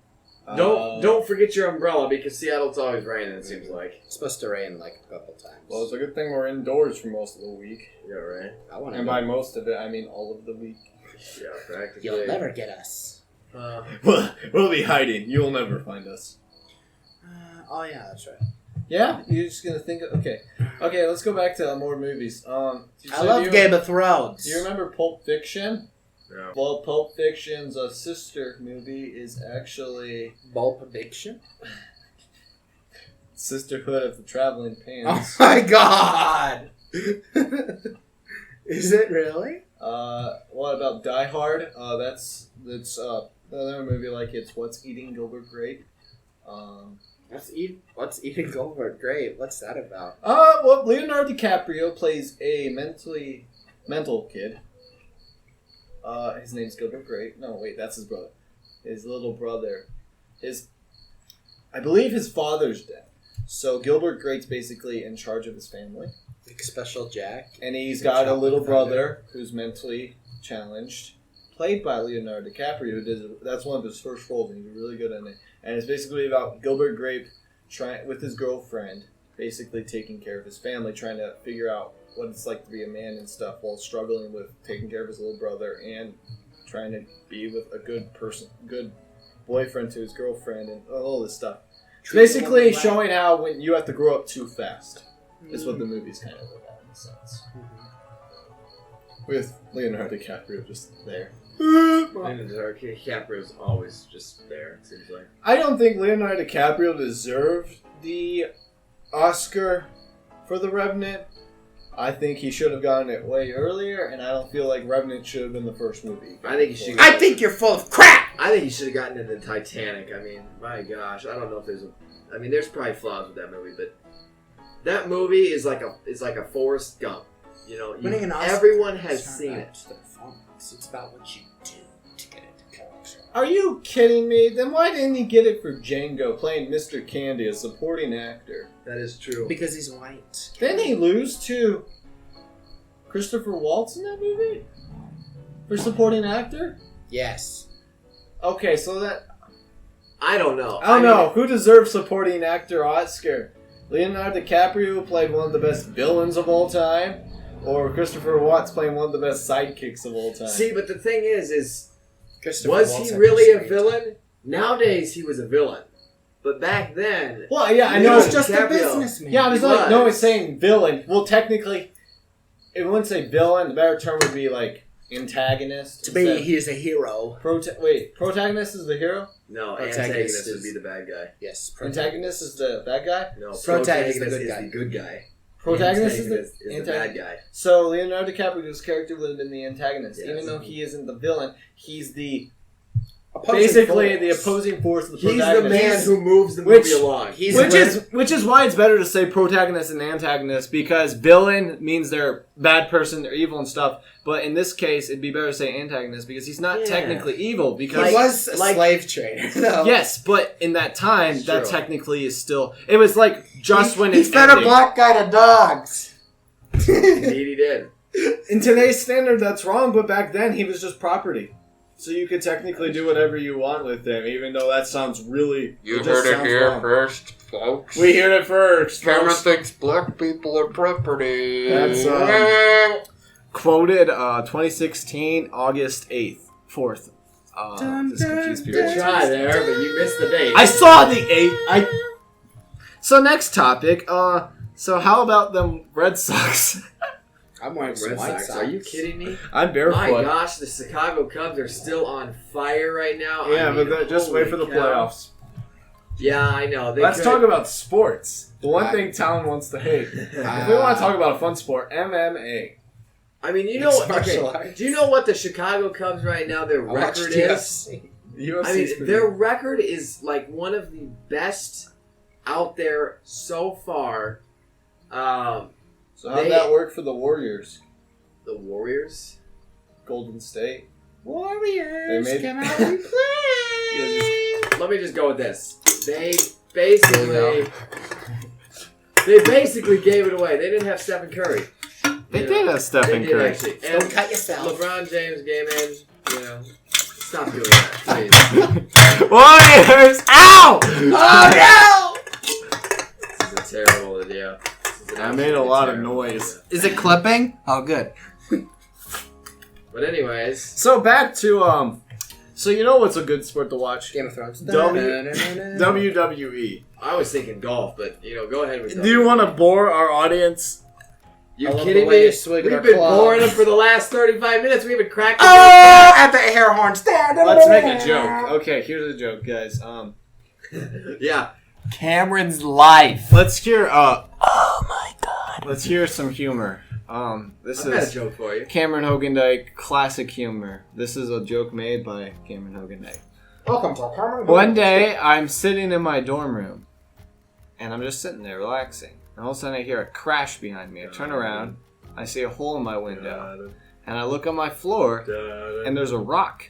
Don't forget your umbrella because Seattle's always raining, it seems like. It's supposed to rain like a couple times. Well, it's a good thing we're indoors for most of the week. Yeah, right. I want to. And by most of it, I mean all of the week. Yeah, practically. You'll never get us. We'll be hiding. You will never find us. Oh yeah, that's right. Yeah? You're just going to think of... Okay, let's go back to more movies. I love Game of Thrones. Do you remember Pulp Fiction? Yeah. Well, Pulp Fiction's sister movie is actually... Bulb Addiction? Sisterhood of the Traveling Pants. Oh my god! Is it really? What about Die Hard? That's another movie like it's What's Eating Gilbert Grape. What's Eating Goldberg? Great. What's that about? Well, Leonardo DiCaprio plays a mental kid. His name's Gilbert Grape. No, wait, that's his brother. His little brother. I believe his father's dead. So Gilbert Grape's basically in charge of his family. Like Special Jack? And he's got a little brother who's mentally challenged, played by Leonardo DiCaprio. That's one of his first roles, and he's really good in it. And it's basically about Gilbert Grape with his girlfriend, basically taking care of his family, trying to figure out what it's like to be a man and stuff, while struggling with taking care of his little brother and trying to be with a good boyfriend to his girlfriend, and all this stuff. Basically showing how when you have to grow up too fast is what the movie's kind of about in a sense. With Leonardo DiCaprio just there. Leonardo DiCaprio's always just there, it seems like. I don't think Leonardo DiCaprio deserved the Oscar for The Revenant. I think he should have gotten it way earlier, and I don't feel like Revenant should have been the first movie. I think he should. I think you're full of crap! I think he should have gotten into Titanic. I mean, my gosh, I don't know if there's probably flaws with that movie, but that movie is like a Forrest Gump. You know, Winning an Oscar, everyone has seen it. The performance. It's about what you do to get into character. Are you kidding me? Then why didn't he get it for Django, playing Mr. Candy, a supporting actor? That is true. Because he's white. Didn't he lose to Christopher Waltz in that movie? For supporting actor? Yes. Okay, so that... I don't know. I don't know. Who deserves supporting actor Oscar? Leonardo DiCaprio, who played one of the best villains of all time? Or Christopher Waltz playing one of the best sidekicks of all time? See, but the thing is Was he really a villain? Nowadays, he was a villain. But back then... Well, yeah, I He know. was just a DiCaprio. businessman. Yeah, I was He like, no, was. it's saying villain. Well, technically, it wouldn't say villain. The better term would be like antagonist. To me, he is a hero. Protagonist is the hero? No, Protagonist antagonist is- would be the bad guy. Yes. Antagonist is the bad guy? No, Protagonist protagonist is the good is guy. the good guy. Protagonist is Antagonist the is the bad guy. So Leonardo DiCaprio's character would have been the antagonist. Yes. Even though he isn't the villain, he's the Opposing the force. opposing force of the He's protagonist. the man who moves the Which- movie along. He's Which is why it's better to say protagonist and antagonist, because villain means they're bad person, they're evil and stuff. But in this case, it'd be better to say antagonist because he's not Yeah. technically evil. He Because was a slave trader. though. yes, but in that time, It's that true. technically is still. It was like just when he it's fed a ending. black guy to dogs. Indeed, he did. In today's standard, that's wrong. But back then, he was just property. So you could technically do whatever you want with him, even though that sounds really. You just heard it sounds here wrong. first, folks. We heard it first. Cameron folks. thinks black people are property. That's, Quoted 2016, August 8th, 4th. This confused people. Good try there, but you missed the date. I saw the 8th. So next topic. So how about them Red Sox? I'm wearing some Red White Sox. Sox. Are you kidding me? I'm My barefoot. gosh, the Chicago Cubs are still on fire right now. Yeah, I mean, but just wait for the holy cow. playoffs. Yeah, I know. Let's talk about sports. The one I- thing Talon wants to hate. If we want to talk about a fun sport, MMA. I mean, you know Mixed what? martial Okay, arts. do you know what the Chicago Cubs right now? Their I watched record is. UFC. UFC I mean, their record is like one of the best out there so far. So they- how'd that work for the Warriors? The Warriors. Golden State. Warriors, They made- come out and play. Let me just go with this. They basically gave it away. They didn't have Stephen Curry. They You did know, have Stephen They did Curry. actually. Don't And cut yourself. LeBron James came in. You know, stop doing that, please. Warriors! Ow! Oh This is a terrible idea. I made a lot of noise. no! Is it clipping? Oh, good. But anyways, So back to so you know what's a good sport to watch? Game of Thrones. WWE. I was thinking golf, but you know, go ahead with. Do you want to bore our audience? You I love kidding the way me? you swig We've our been club. boring them for the last 35 minutes. We haven't cracked. Oh, at the air horn stand. Let's make a joke. Okay, here's a joke, guys. Yeah. Cameron's life. Let's hear oh my god. Let's hear some humor. This I've got a is joke for you. Cameron Hogan Dyke classic humor. This is a joke made by Cameron Hogan Dyke. Welcome to Cameron. One day, I'm sitting in my dorm room, and I'm just sitting there relaxing. And all of a sudden, I hear a crash behind me. I turn around, I see a hole in my window, and I look on my floor, and there's a rock.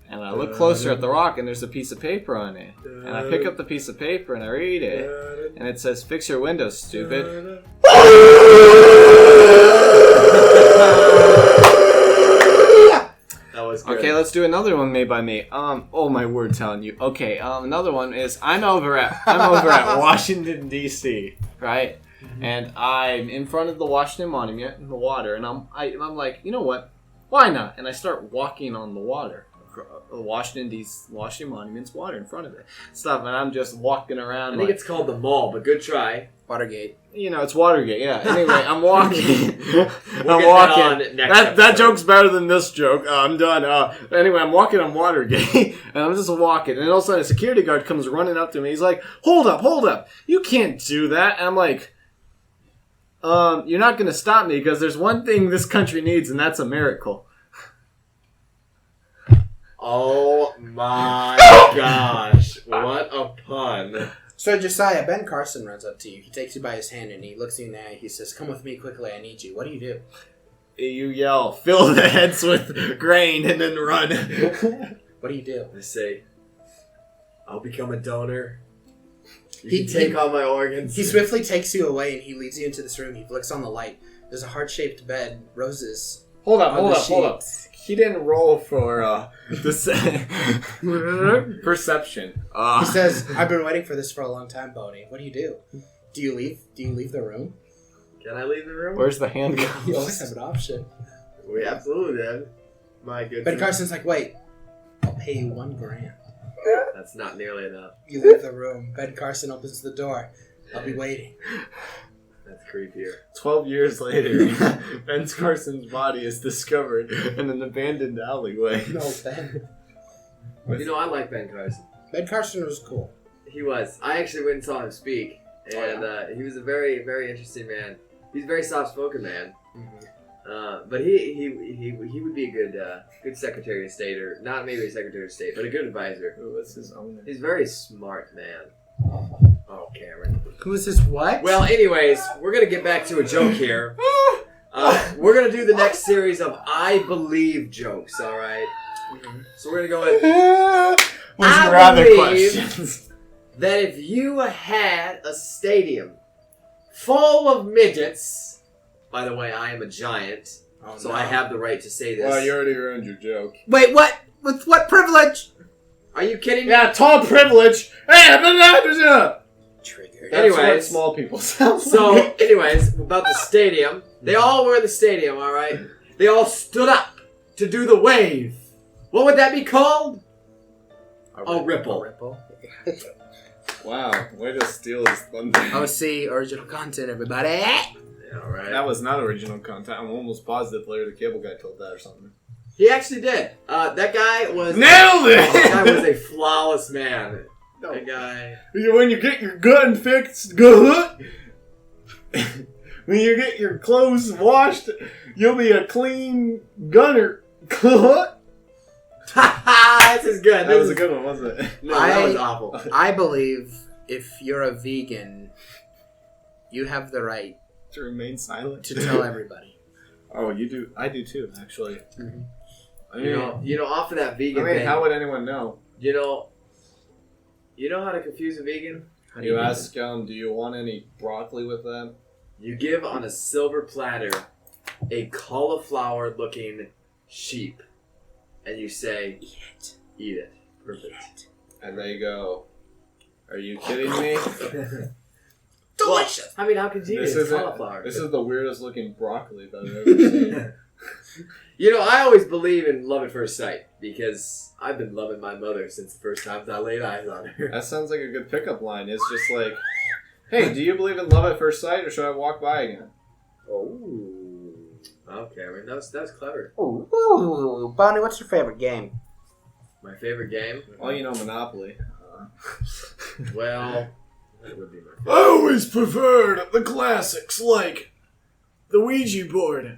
And I look closer at the rock, and there's a piece of paper on it. And I pick up the piece of paper, and I read it, and it says, "Fix your windows, stupid." That was good. Okay, let's do another one made by me. Oh my word, telling you. Okay, another one is I'm over at Washington D.C. right, and I'm in front of the Washington Monument in the water, and I'm like, you know what? Why not? And I start walking on the water. Washington Monument's water in front of it, stuff, and I'm just walking around. I think like, it's called the mall, but good try. Watergate. you know, it's Watergate. Yeah. Anyway, I'm walking. We'll I'm get walking. that on next That episode. joke's better than this joke. I'm done. Anyway, I'm walking on Watergate, and I'm just walking, and all of a sudden, a security guard comes running up to me. He's like, "Hold up! You can't do that!" And I'm like, "You're not gonna stop me because there's one thing this country needs, and that's a miracle." Oh my gosh. What a pun. So Josiah, Ben Carson runs up to you. He takes you by his hand and he looks you in the eye. He says, "Come with me quickly. I need you." What do you do? You yell, "Fill the heads with grain," and then run. What do you do? I say, I'll become a donor. You He- can take all my organs. He swiftly takes you away and he leads you into this room. He flicks on the light. There's a heart-shaped bed, roses. Hold up. on the sheets. He didn't roll for this perception. He says, "I've been waiting for this for a long time, Boney. What do you do? Do you leave? Do you leave the room?" Can I leave the room? "Where's the handcuffs?" You always have an option. We absolutely did. My good Ben friend. Carson's like, "Wait, I'll pay you $1,000." That's not nearly enough. You leave the room. Ben Carson opens the door. I'll be waiting. That's creepier. 12 years later, Ben Carson's body is discovered in an abandoned alleyway. No, Ben. You know, I like Ben Carson. Ben Carson was cool. He was. I actually went and saw him speak, and he was a very, very interesting man. He's a very soft-spoken man. Mm-hmm. But he would be a good Secretary of State, or not maybe a Secretary of State, but a good advisor. Ooh, what's his own? He's a very smart man. Oh, Cameron. Who is this? What? Well, anyways, we're gonna get back to a joke here. We're gonna do the next series of I Believe jokes. All right. So we're gonna go with What's I your other believe- questions? that if you had a stadium full of midgets. By the way, I am a giant, so I have the right to say this. Well, you already ruined your joke. Wait, what? With what privilege? Are you kidding me? Yeah, tall privilege. Hey, Triggered. That's what Anyways. small people sound So, like. anyways, about the stadium. They all were in the stadium, alright? They all stood up to do the wave. What would that be called? A ripple. A ripple. Wow, way to steal his thunder. OC, original content, everybody. Yeah, alright. That was not original content. I'm almost positive Larry the Cable Guy told that or something. He actually did. That guy was... Nailed it! That guy was a flawless man. No. That guy... When you get your gun fixed, good. When you get your clothes washed, you'll be a clean gunner. Good. This is good. That was a good one, wasn't it? No, that was awful. I believe if you're a vegan, you have the right To remain silent. to tell everybody. Oh, you do. I do too, actually. Mhm. I mean, You know, off of that vegan thing, how would anyone know? you know how to confuse a vegan? How do You do ask, do you want any broccoli with that? You give on a silver platter a cauliflower-looking sheep, and you say, "Eat it." Perfect. And they go, "Are you kidding me? Delicious. I mean, how could you eat This it? It's isn't- cauliflower. This is the weirdest looking broccoli that I've ever seen." You know, I always believe in love at first sight because I've been loving my mother since the first time I laid eyes on her. That sounds like a good pickup line. It's just like, "Hey, do you believe in love at first sight, or should I walk by again?" Oh, okay, I mean, that was clever. Ooh, Bonnie, what's your favorite game? My favorite game? Well, you know, Monopoly. Well, that would be my favorite. I always preferred the classics, like the Ouija board.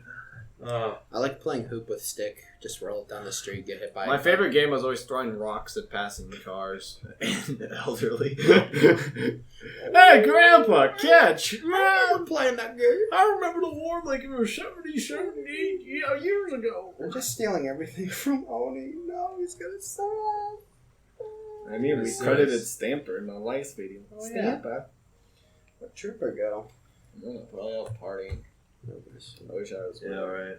I like playing hoop with stick. Just roll it down the street, get hit by My a favorite game was always throwing rocks at passing the cars and the elderly. Hey, Grandpa, catch! I'm playing that game. I remember the war like it was 78 years ago. We're just stealing everything from Oni. No, he's gonna sell. I mean, we credited Stamper in the live video. Oh, yeah. Stamper. Where'd Trooper go? Probably off partying. I wish I was. Yeah, right.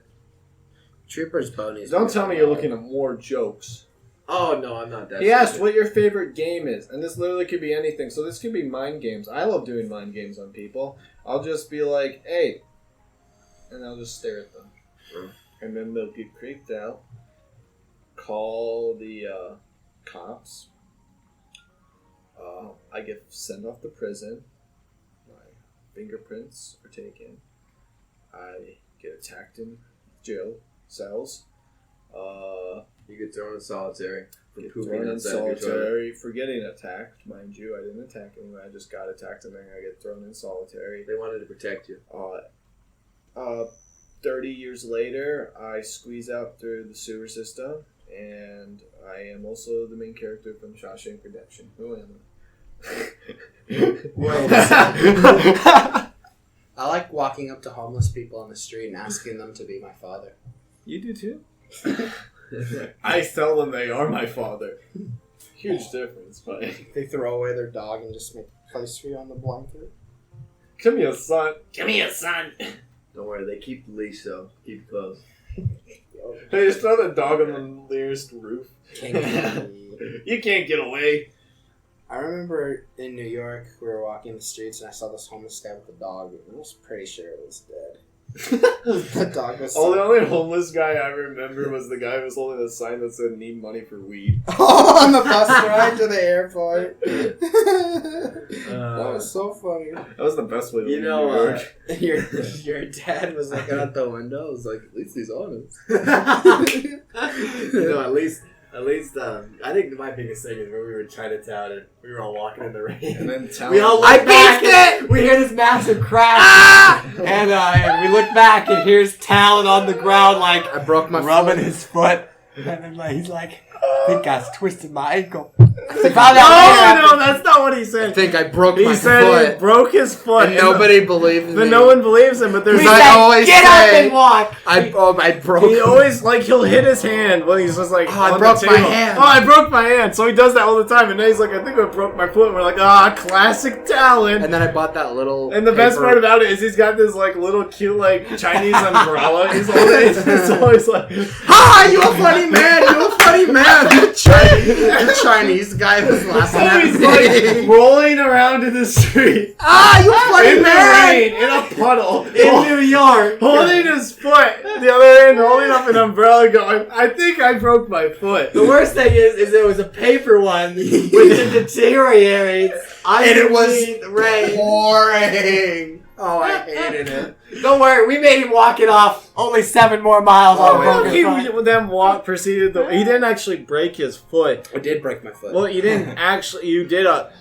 Trooper's Bonnie's. Don't tell me you're looking at more jokes. Oh, no, I'm not that He asked stupid. what your favorite game is, and this literally could be anything. So this could be mind games. I love doing mind games on people. I'll just be like, "Hey," and I'll just stare at them, and then they'll get creeped out. Call the cops. I get sent off to prison. My fingerprints are taken. I get attacked in jail cells. You get thrown in solitary for Get pooping thrown in outside your toilet. solitary for getting attacked. Mind you, I didn't attack anyone. I just got attacked and then I get thrown in solitary. They wanted to protect you. 30 years later, I squeeze out through the sewer system, and I am also the main character from Shawshank Redemption. Who am I? I like walking up to homeless people on the street and asking them to be my father. You do too? I tell them they are my father. Huge difference, but They throw away their dog and just make a place for you on the blanket. come here, son. Come here, son. Don't worry, they keep the leash, though. Keep it close. They just throw the dog on the nearest roof. You can't get away. I remember in New York, we were walking the streets and I saw this homeless guy with a dog. I was pretty sure it was dead. The dog was The only homeless guy I remember was the guy who was holding a sign that said "Need money for weed." on the bus ride to the airport. That was so funny. That was the best way to You leave know, New York. Your dad was looking out the window. I was like, at least he's honest. At least, I think my biggest thing is when we were in Chinatown and we were all walking in the rain. And then We all Talon. look back and we hear this massive crash. And we look back and here's Talon on the ground, like, I broke my rubbing foot. his foot. And then he's like, I think I twisted my ankle. No, that's not what he I said. think I broke He my said he foot. broke his foot. And nobody believed me. But no one believes him. But there's We I said, always get up say- and walk. I broke. he always he'll hit his hand when he's just like I on broke the my table. hand. Oh, I broke my hand. So he does that all the time. And then he's like, I think I broke my foot. And we're like, classic Talon. And then I bought that little. And the best paper- part about it is he's got this like little cute like Chinese umbrella. He's always like, Ha! You a funny man! You a funny man! The Chinese guy was laughing so at he's me. like rolling around in the street You a funny in the man! rain in a puddle In New York. holding his foot, the other hand holding up an umbrella, going, I think I broke my foot. The worst thing is it was a paper one, which it deteriorates. And it was underneath the rain. boring. Oh, I hated it. Don't worry, we made him walk it off. Only 7 more miles on a broken He foot. then proceeded. He didn't actually break his foot. I did break my foot. Well, you didn't actually. You did a.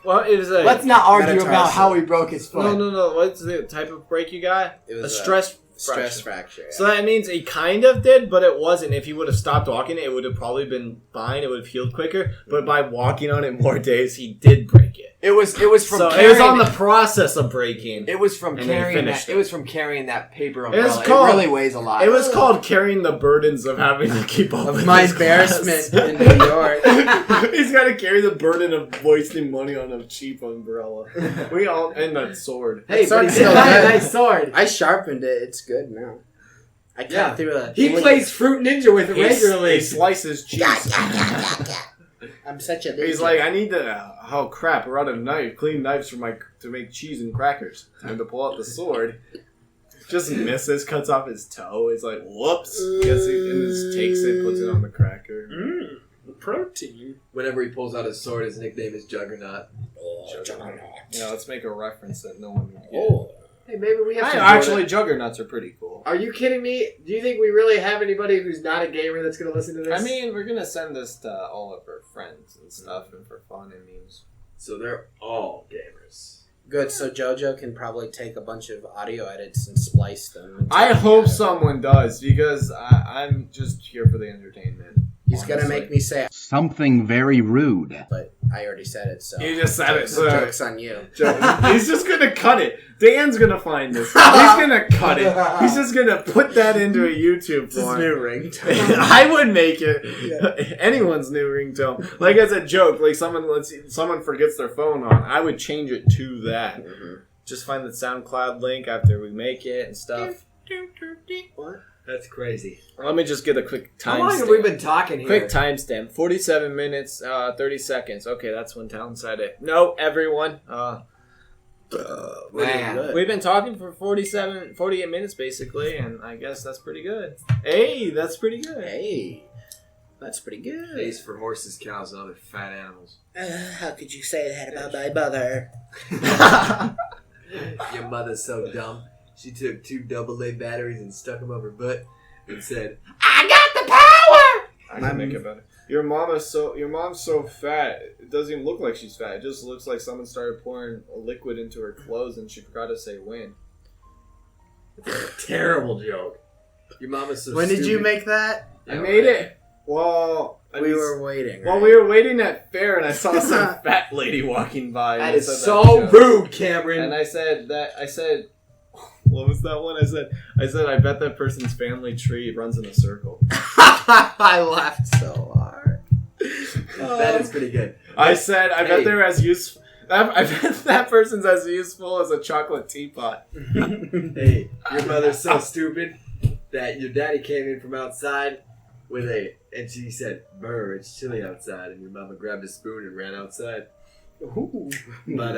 Well, it was a. Let's not argue Metatarsal. about how he broke his foot. No. What's the type of break you got? It A was stress stress fracture. fracture. So that means he kind of did, but it wasn't. If he would have stopped walking, it would have probably been fine. It would have healed quicker. But by walking on it more days, he did break it. It was from So carrying it was on the process of breaking. It was from And then carrying finished that. it. It was from carrying that paper It was umbrella. called- It really weighs a lot. It was called carrying the burdens of having to keep up with My his class. embarrassment in New York. He's got to carry the burden of wasting money on a cheap umbrella. We all and that sword. Hey, That but he sword's did still buy a good. nice sword. I sharpened it. It's good now. I cut Yeah. through a. He plays Fruit Ninja with it He regularly. slices cheese. I'm such a. He's like, I need to. Oh crap! We're out of clean knives to make cheese and crackers. Time to pull out the sword. Just misses, cuts off his toe. He's like, whoops. Guess he and just takes it, puts it on the cracker. protein. Whenever he pulls out his sword, his nickname is Juggernaut. Yeah, let's make a reference that no one would get. Oh. Hey, maybe we have some. Actually, juggernauts are pretty cool. Are you kidding me? Do you think we really have anybody who's not a gamer that's going to listen to this? I mean, we're gonna send this to all of our friends and stuff, and for fun and memes. so they're all gamers. Good, so JoJo can probably take a bunch of audio edits and splice them. and I take hope the- someone does because I'm just here for the entertainment. He's gonna honestly. make me say, Something very rude. but I already said it, so. You just said it, So so joke's on you. He's just gonna cut it. Dan's gonna find this. He's gonna cut it. He's just gonna put that into a YouTube form. ringtone. I would make it anyone's new ringtone. Like as a joke, like someone forgets their phone on, I would change it to that. Just find the SoundCloud link after we make it and stuff. What? That's crazy. Let me just get a quick How long have we been talking here? Quick timestamp. 47 minutes, 30 seconds. Okay, that's when Talon said it. No, everyone. Man. We've been talking for 48 minutes basically, and I guess that's pretty good. Hey, that's pretty good. Hey, that's pretty good. Face for horses, cows, and other fat animals. How could you say that about my mother? Your mother's so dumb. She took 2 AA batteries and stuck them up her butt and said, I got the power! I can make it better. Your mom's so fat. It doesn't even look like she's fat. It just looks like someone started pouring a liquid into her clothes and she forgot to say when. terrible joke. Your mama's so When did you stupid." make that? I made it. Well, We were waiting. Well, right? we were waiting at fair, and I saw some fat lady walking by. That and I is said so joke. rude, Cameron. And I said, what was that one? I said, I bet that person's family tree runs in a circle. I laughed so hard. That is pretty good. I said, I bet Hey. they're as useful. I bet that person's as useful as a chocolate teapot. Hey, your mother's so stupid that your daddy came in from outside and she said, "Brr, it's chilly outside," and your mama grabbed a spoon and ran outside. Ooh. But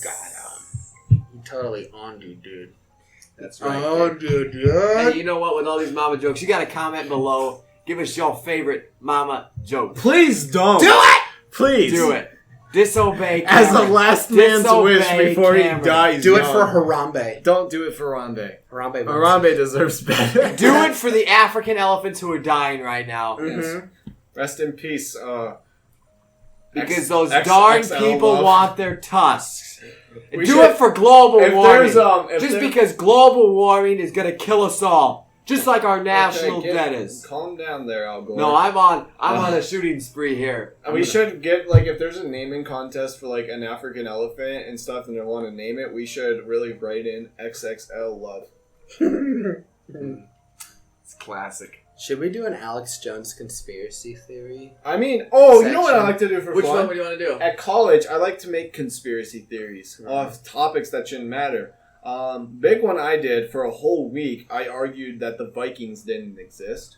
God, he totally on you, dude. That's right. Oh, dude. Hey, you know what? With all these mama jokes, you got to comment below. Give us your favorite mama joke. Please don't. Do it! Please. Do it. Disobey As Cameron. the last man's Disobey wish before Cameron. he dies. Do it young. for Harambe. Don't do it for Harambe. Harambe. Harambe deserves better. Do it for the African elephants who are dying right now. Mm-hmm. Rest in peace. Because those X- darn XL people love. want their tusks. We Do should- it for global if warming. there's, if Just there- because global warming is going to kill us all. Just like our national Okay, debt is. Calm down there, Al Gore. No, I'm on a shooting spree here. We should get, like, if there's a naming contest for, like, an African elephant and stuff and they want to name it, we should really write in XXL love. It's classic. Should we do an Alex Jones conspiracy theory? I mean, you know what I Section. like to do for Which fun? one would you want to do? At college, I like to make conspiracy theories of topics that shouldn't matter. Big one I did for a whole week, I argued that the Vikings didn't exist.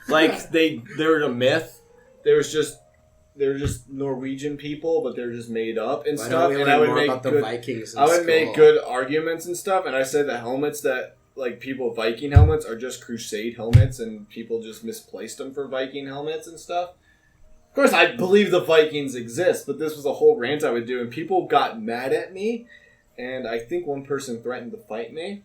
Like, they were a myth. They were just Norwegian people, but they're just made up and Why stuff. don't we And learn I would more make about the good, Vikings in I would school? make good arguments and stuff. And I said the helmets that, like, people Viking helmets are just Crusade helmets, and people just misplaced them for Viking helmets and stuff. Of course, I believe the Vikings exist, but this was a whole rant I would do, and people got mad at me, and I think one person threatened to fight me.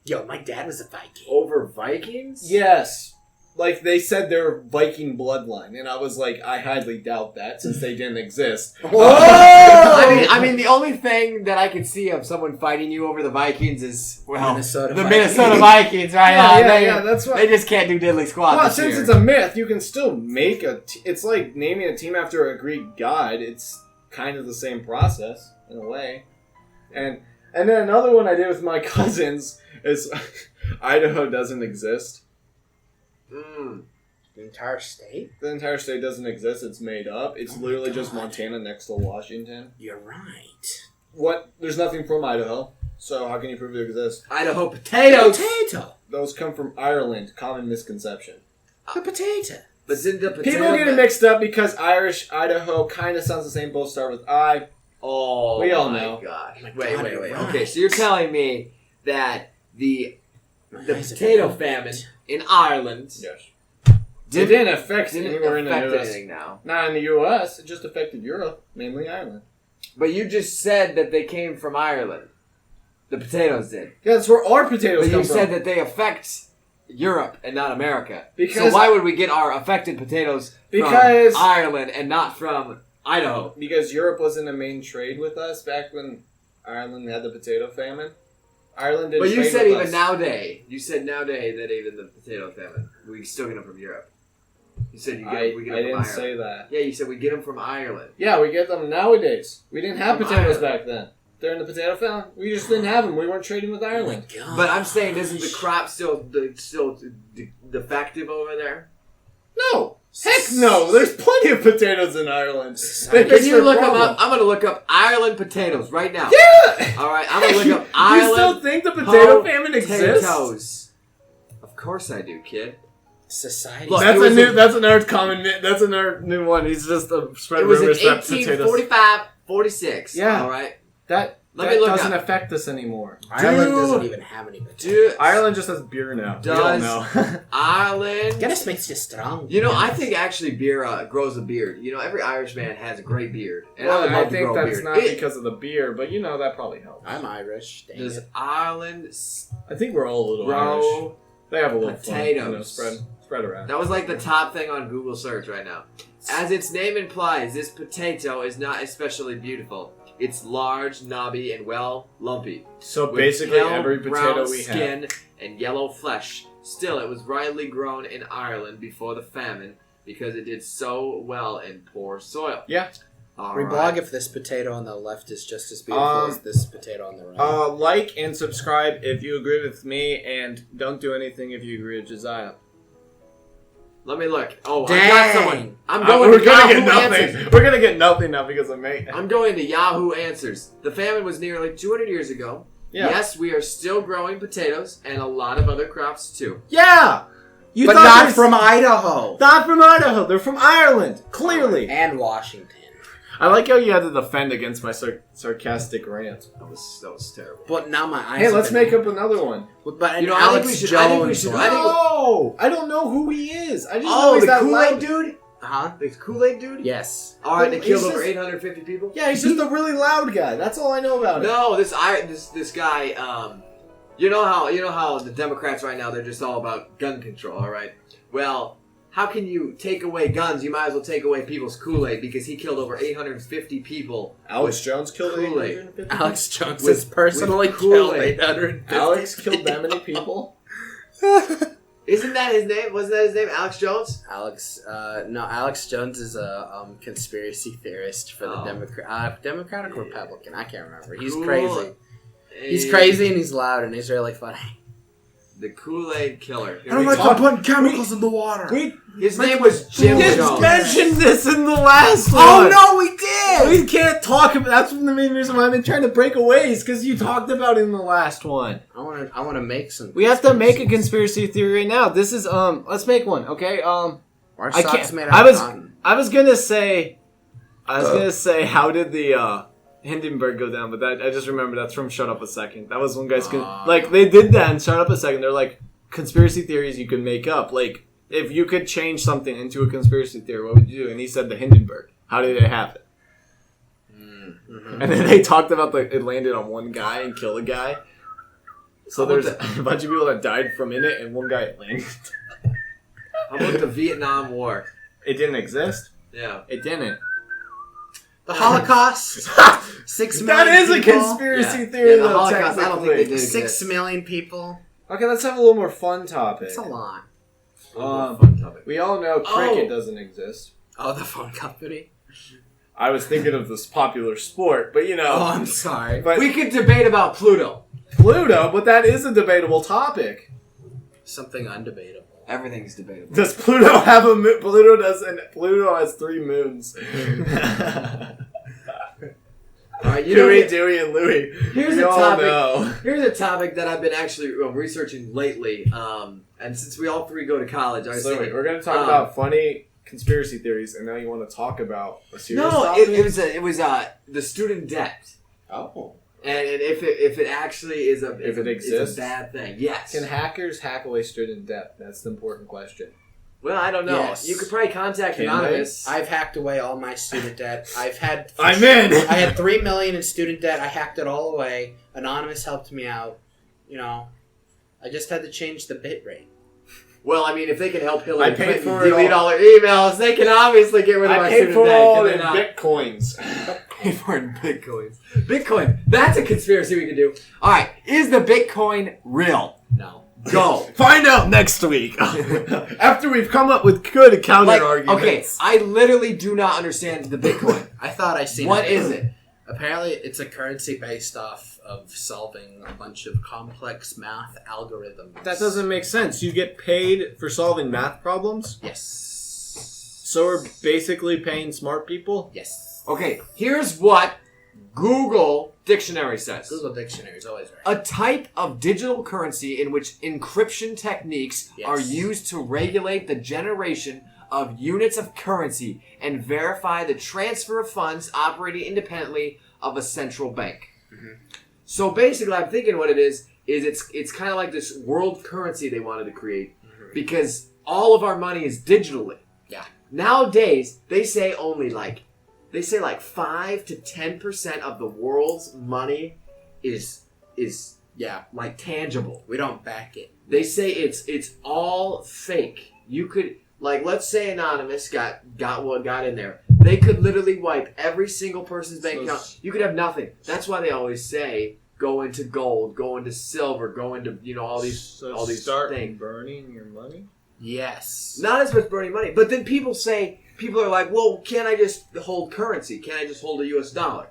Yo, my dad was a Viking. Over Vikings? Yes. Like, they said they're Viking bloodline, and I was like, I highly doubt that, since they didn't exist. I mean, the only thing that I can see of someone fighting you over the Vikings is, well, Minnesota the Vikings. Minnesota Vikings, right? Yeah, that's why. They just can't do diddly squat Well, this since year. it's a myth, you can still make it's like naming a team after a Greek god. It's kind of the same process, in a way. And then another one I did with my cousins is Idaho doesn't exist. Mm. The entire state? The entire state doesn't exist. It's made up. It's Oh my literally just God. Montana next to Washington. You're right. What? There's nothing from Idaho, so how can you prove it exists? Idaho potatoes. Potato. Those come from Ireland. Common misconception. The potato. But didn't the potato... People get it mixed up because Irish, Idaho kind of sounds the same. Both start with I. Oh, We all my know. gosh. Oh my Wait. God, you're right. Okay, so you're telling me that the eyes have potato been famine opened. in Ireland Yes. It didn't affect didn't anywhere in the affect U.S. anything now. Not in the U.S. It just affected Europe, mainly Ireland. But you just said that they came from Ireland. The potatoes did. Yeah, that's where our potatoes But come you from. said that they affect Europe and not America. Because- so why would we get our affected potatoes Because- from Ireland and not from Idaho? Because Europe wasn't a main trade with us back when Ireland had the potato famine. Ireland didn't But you trade said with even us. nowadays. You said nowadays that even the potato famine, we still get them from Europe. You said we get I them from didn't Ireland. say that. Yeah, you said we get them from Ireland. Yeah, we get them nowadays. We didn't have From potatoes Ireland. back then. During the potato famine, we just didn't have them. We weren't trading with Ireland. Oh my God. But I'm saying, isn't the crop still defective over there? No! Heck no! There's plenty of potatoes in Ireland. Society. They Can fixed you their look them problem. up? I'm gonna look up Ireland potatoes right now. Yeah! All right, I'm gonna look up You Ireland still think the potato famine exists? potatoes. Of course I do, kid. Society. Look, That's it was that's another common. That's another new one. He's just a spread It was in rumors that potatoes. 1845, 46. Yeah. All right. That Let me look doesn't up. affect us anymore. Ireland Dude. doesn't even have any potatoes. Dude, Ireland just has beer now. We all Does- know. Ireland. Guinness makes you strong. You know, I think actually beer grows a beard. You know, every Irishman has a great beard, and Well, I would love I to think grow a that's beard. not because of the beer, but you know that probably helps. I'm Irish. Dang Does it. Ireland I think we're all a little Irish. grow? They have a little fun, potatoes. spread around. That was like the top thing on Google search right now. As its name implies, this potato is not especially beautiful. It's large, knobby, and well lumpy. So With basically, pale every brown potato we skin have. and yellow flesh. Still, it was widely grown in Ireland before the famine because it did so well in poor soil. Yeah. All We right. blog if this potato on the left is just as beautiful as this potato on the right. Like and subscribe if you agree with me, and don't do anything if you agree with Josiah. Let me look. Oh, I Dang. got someone. I'm going We're to gonna Yahoo get nothing. Answers. We're gonna get nothing now because of me. I'm going to Yahoo Answers. The famine was nearly 200 years ago. Yeah. Yes, we are still growing potatoes and a lot of other crops too. Yeah. You but thought not this- from Idaho. Not from Idaho. They're from Ireland. Clearly. And Washington. I like how you had to defend against my sarcastic rant. That was terrible. But now my eyes. Hey, let's make up another one. But You know, Alex I think we should. No, I don't know who he is. I just know Oh, he's the that Kool-Aid loud dude. Huh? The Kool-Aid dude. Yes. All right, they He's killed over just- 850 people. Yeah, he's just a really loud guy. That's all I know about him. No, this guy. You know how the Democrats right now they're just all about gun control. All right. Well, how can you take away guns? You might as well take away people's Kool-Aid because he killed over 850 people. Alex Jones killed Kool-Aid. 850. Alex Jones With- has personally with killed Kool-Aid. 850. Alex killed that many people. Isn't that his name? Wasn't that his name? Alex Jones? Alex Jones is a conspiracy theorist for the Democratic or Republican. I can't remember. He's Cool. crazy. He's crazy and he's loud and he's really funny. The Kool-Aid killer. I don't like to putting chemicals in the water. His name was Jim Just Jones. mentioned this in the last one. Oh no, we did. We can't talk about. That's the main reason why I've been trying to break away. Is because you talked about it in the last one. I want to make some. We have to make a conspiracy theory right now. This is Let's make one, okay? Our I socks can't. made out I of was cotton. gonna say. How did the Hindenburg go down? But I just remember that's from Shut Up a Second. That was one guy's like they did that in Shut Up a Second. They're like conspiracy theories you can make up. Like if you could change something into a conspiracy theory, what would you do? And he said the Hindenburg. How did it happen? Mm-hmm. And then they talked about it landed on one guy and killed a guy. So there's a bunch of people that died from in it, and one guy landed. How about the Vietnam War? It didn't exist. Yeah. It didn't. The Holocaust. 6 million. That is a people. conspiracy Yeah. theory. Yeah, the though, Holocaust, I don't think they technically. did. 6 million people. Okay, let's have a little more fun topic. That's a lot. Fun topic. We all know cricket doesn't exist. Oh, the phone company. I was thinking of this popular sport, but you know. Oh, I'm sorry. But We could debate about Pluto. Pluto, but that is a debatable topic. Something undebatable. Everything's debatable. Does Pluto have a moon? Pluto has 3 moons. All right, Dewey, and Louie. Here's We a all topic. know. Here's a topic that I've been actually researching lately. And since we all 3 go to college, I was So thinking, we're going to talk about funny conspiracy theories, and now you want to talk about a serious no, topic? it was the student debt, Oh. and if it actually is If it it's exists? a bad thing. Yes. Can hackers hack away student debt? That's the important question. Well, I don't know. Yes. You could probably contact Can Anonymous. I've hacked away all my student debt. I'm in! I had $3 million in student debt. I hacked it all away. Anonymous helped me out. You know, I just had to change the bit rate. Well, I mean, if they can help I Hillary paid Clinton for it delete all. all her emails, they can obviously get rid of I my paid student for debt. all Can they in not? bitcoins. Paid for in bitcoins. Bitcoin. That's a conspiracy we can do. All right. Is the Bitcoin real? No. Go. Find out next week. After we've come up with good counter arguments. Okay, I literally do not understand the Bitcoin. I thought I seen What is it? Apparently, it's a currency based off of solving a bunch of complex math algorithms. That doesn't make sense. You get paid for solving math problems? Yes. So we're basically paying smart people? Yes. Okay, here's what Google Dictionary says. Google Dictionary is always right. A type of digital currency in which encryption techniques Yes. are used to regulate the generation of units of currency and verify the transfer of funds operating independently of a central bank. Mm-hmm. So basically, I'm thinking what it is it's kind of like this world currency they wanted to create because all of our money is digitally. Yeah. Nowadays, they say only like 5 to 10% of the world's money is Yeah. like tangible. We don't back it. They say it's all fake. You could let's say Anonymous got in there. They could literally wipe every single person's bank account. You could have nothing. That's why they always say go into gold, go into silver, go into all these start things. burning your money? Yes. Not as much burning money, but then people are like, well, can't I just hold currency? Can't I just hold a U.S. dollar?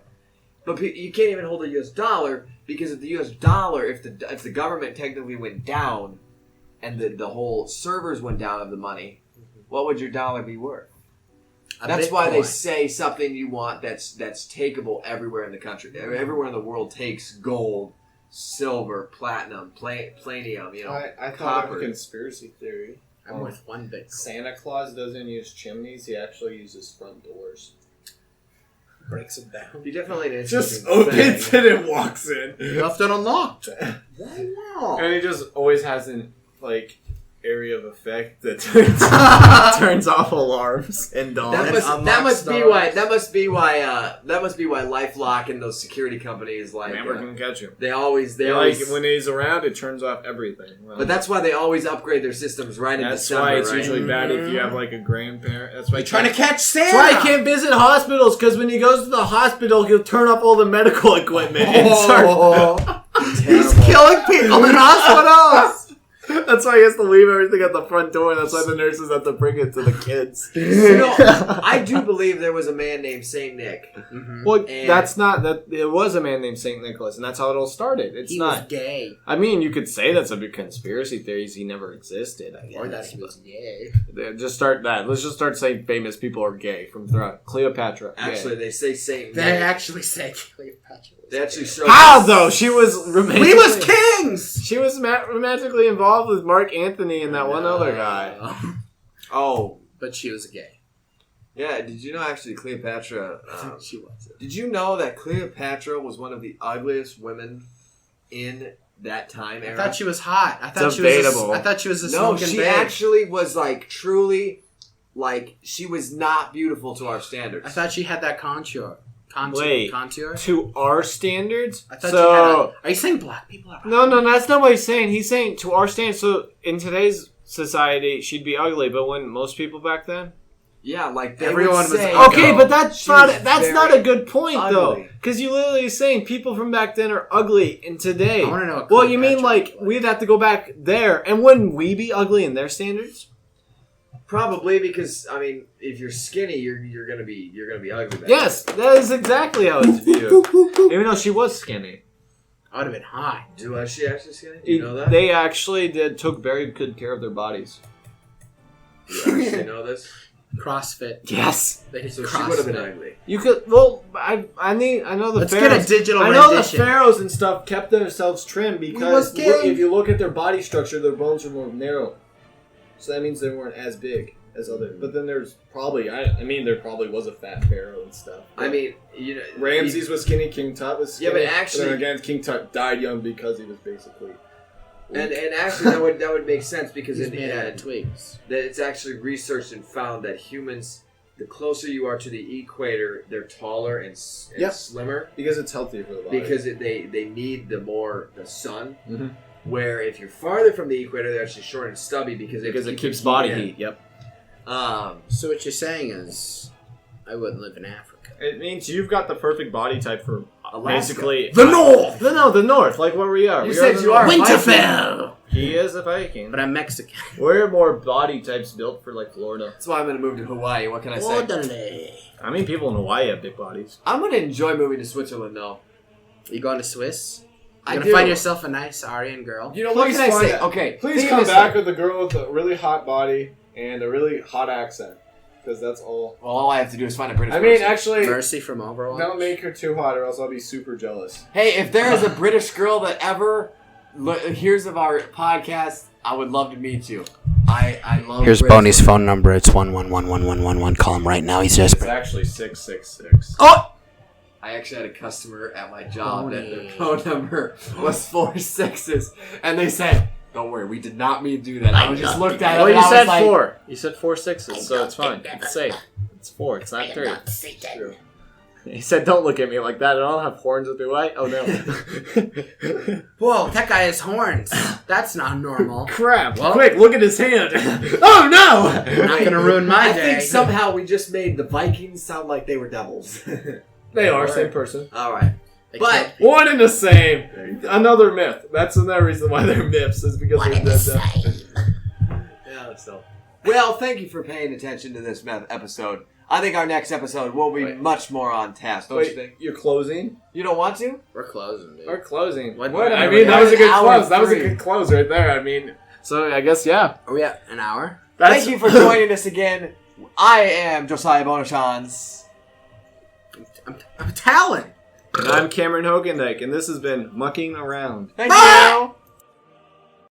But you can't even hold a U.S. dollar because if the U.S. dollar, if the government technically went down, and the whole servers went down of the money, what would your dollar be worth? That's why they say something you want that's takeable everywhere in the country. Everywhere in the world takes gold, silver, platinum, palladium. I thought copper. of a conspiracy theory. I'm with one Bitcoin. Santa Claus doesn't use chimneys, he actually uses front doors. Breaks it down. He definitely an Just interesting opens thing. it and walks in. Left it unlocked. And he just always has an, like, area of effect that turns off alarms and dawn. That must be why LifeLock and those security companies Never can catch him. they always Like, when he's around, it turns off everything. Well, but that's why they always upgrade their systems right in that's December. why it's right? usually bad if you have, like, a grandparent. That's why Trying to catch Santa. That's why I can't visit hospitals, because when he goes to the hospital, he'll turn off all the medical equipment and start... He's killing people in hospitals. That's why he has to leave everything at the front door. That's why the nurses have to bring it to the kids. You know, I do believe there was a man named Saint Nick. Mm-hmm. Well, And- that's not that. It was a man named Saint Nicholas, and that's how it all started. It's He not. was gay. I mean, you could say that's a big conspiracy theories. He never existed. I guess. Or that he was gay. Just start that. Let's just start saying famous people are gay from throughout. Cleopatra. Actually, gay. they say Saint They Nick. actually say Cleopatra was They actually gay. show How though? She was romantically. We was kings! She was romantically involved with Mark Anthony and that one other guy. Oh, But she was gay. yeah. Did you know actually Cleopatra? She was. Did you know that Cleopatra was one of the ugliest women in that time I era? thought she was hot. I thought Debatable. I thought she was a No, smoking she babe. actually was like truly, like she was not beautiful to our standards. I thought she had that contour. Wait. Contour? To our standards. I thought so. she had a... Are you saying black people are No, that's not what he's saying. He's saying to our standards. So in today's society, she'd be ugly, but when most people back then. Yeah, like they Everyone would was say, ugly. Okay, but that's She not was that's not very a good point though, ugly. because you literally saying people from back then are ugly in today. I want to know what Well, you mean Cleopatra like looked like. we'd have to go back there, and wouldn't we be ugly in their standards? Probably because I mean, if you're skinny, you're gonna be ugly. Back Yes, that is exactly how it's viewed. Even though she was skinny, I would have been hot. Was she actually skinny? Do you know that? they actually took very good care of their bodies. You actually know this? CrossFit. Yes, They did So CrossFit. she would have been ugly. you could. Well, I know the Let's pharaohs. get a digital I know rendition. the pharaohs and stuff kept themselves trim because was king. if you look at their body structure, their bones were more narrow. So that means they weren't as big as other. But then there's probably, I mean, there probably was a fat pharaoh and stuff. I mean, you know, Ramses was skinny, King Tut was Yeah, skinny. but actually- then again, King Tut died young because he was basically. and actually that would make sense because He's in made out of twigs. that it's actually researched and found that humans, the closer you are to the equator, they're taller and Yep. slimmer Because it's healthier for the body. because they need the sun. Mhm. Where if you're farther from the equator, they're actually short and stubby because they have to it keep keeps the body in. heat. Yep. So what you're saying is, I wouldn't live in Africa. It means you've got the perfect body type for Alaska. basically The North! the North, like where we are. You We said the you are North. Winterfell! He is a Viking. But I'm Mexican. We're more body types built for like Florida. That's why I'm gonna move to Hawaii. What can I say? Orderly. I mean, people in Hawaii have big bodies. I'm gonna enjoy moving to Switzerland though. You going to Swiss? I You're do. gonna find yourself a nice Aryan girl. You know what Please can I find say? it. Okay, Please think come of this back way. with a girl with a really hot body and a really hot accent. Because that's all. Well, all I have to do is find a British. I mean, person. actually, Mercy from Overwatch. don't make her too hot or else I'll be super jealous. Hey, if there is a British girl that ever hears of our podcast, I would love to meet you. I love. Here's British Boney's women. phone number. It's 1111111. Call him right now. He's It's desperate. actually 666. Oh! I actually had a customer at my job that their Boney. phone number was 4 6s, and they said, "Don't worry, we did not mean to do that." I just looked at it. Well, and you I said was like, 4. You said 4 6s, so it's fine. It's safe. It's 4. It's not 3. True. He said, "Don't look at me like that. I don't have horns with me. White. Oh no." Whoa, that guy has horns. That's not normal. Crap! Well- Quick, look at his hand. Oh no! You're not gonna ruin my I day. think somehow we just made the Vikings sound like they were devils. They are same person. All right, They but One and the same. Another myth. That's another reason why they're myths is because they're dead. yeah. So, well, thank you for paying attention to this episode. I think our next episode will be Wait. much more on task. Don't you Wait, think? you're closing? You don't want to? we're closing, dude. Or closing? What- I mean, that was a good Hour close. That was a 3. good close right there. I mean, so I guess yeah. Are we at an hour? Thank you for joining us again. I am Josiah Bonachans. I'm Talon. And I'm Cameron Hogan, and this has been Mucking Around. Thank you.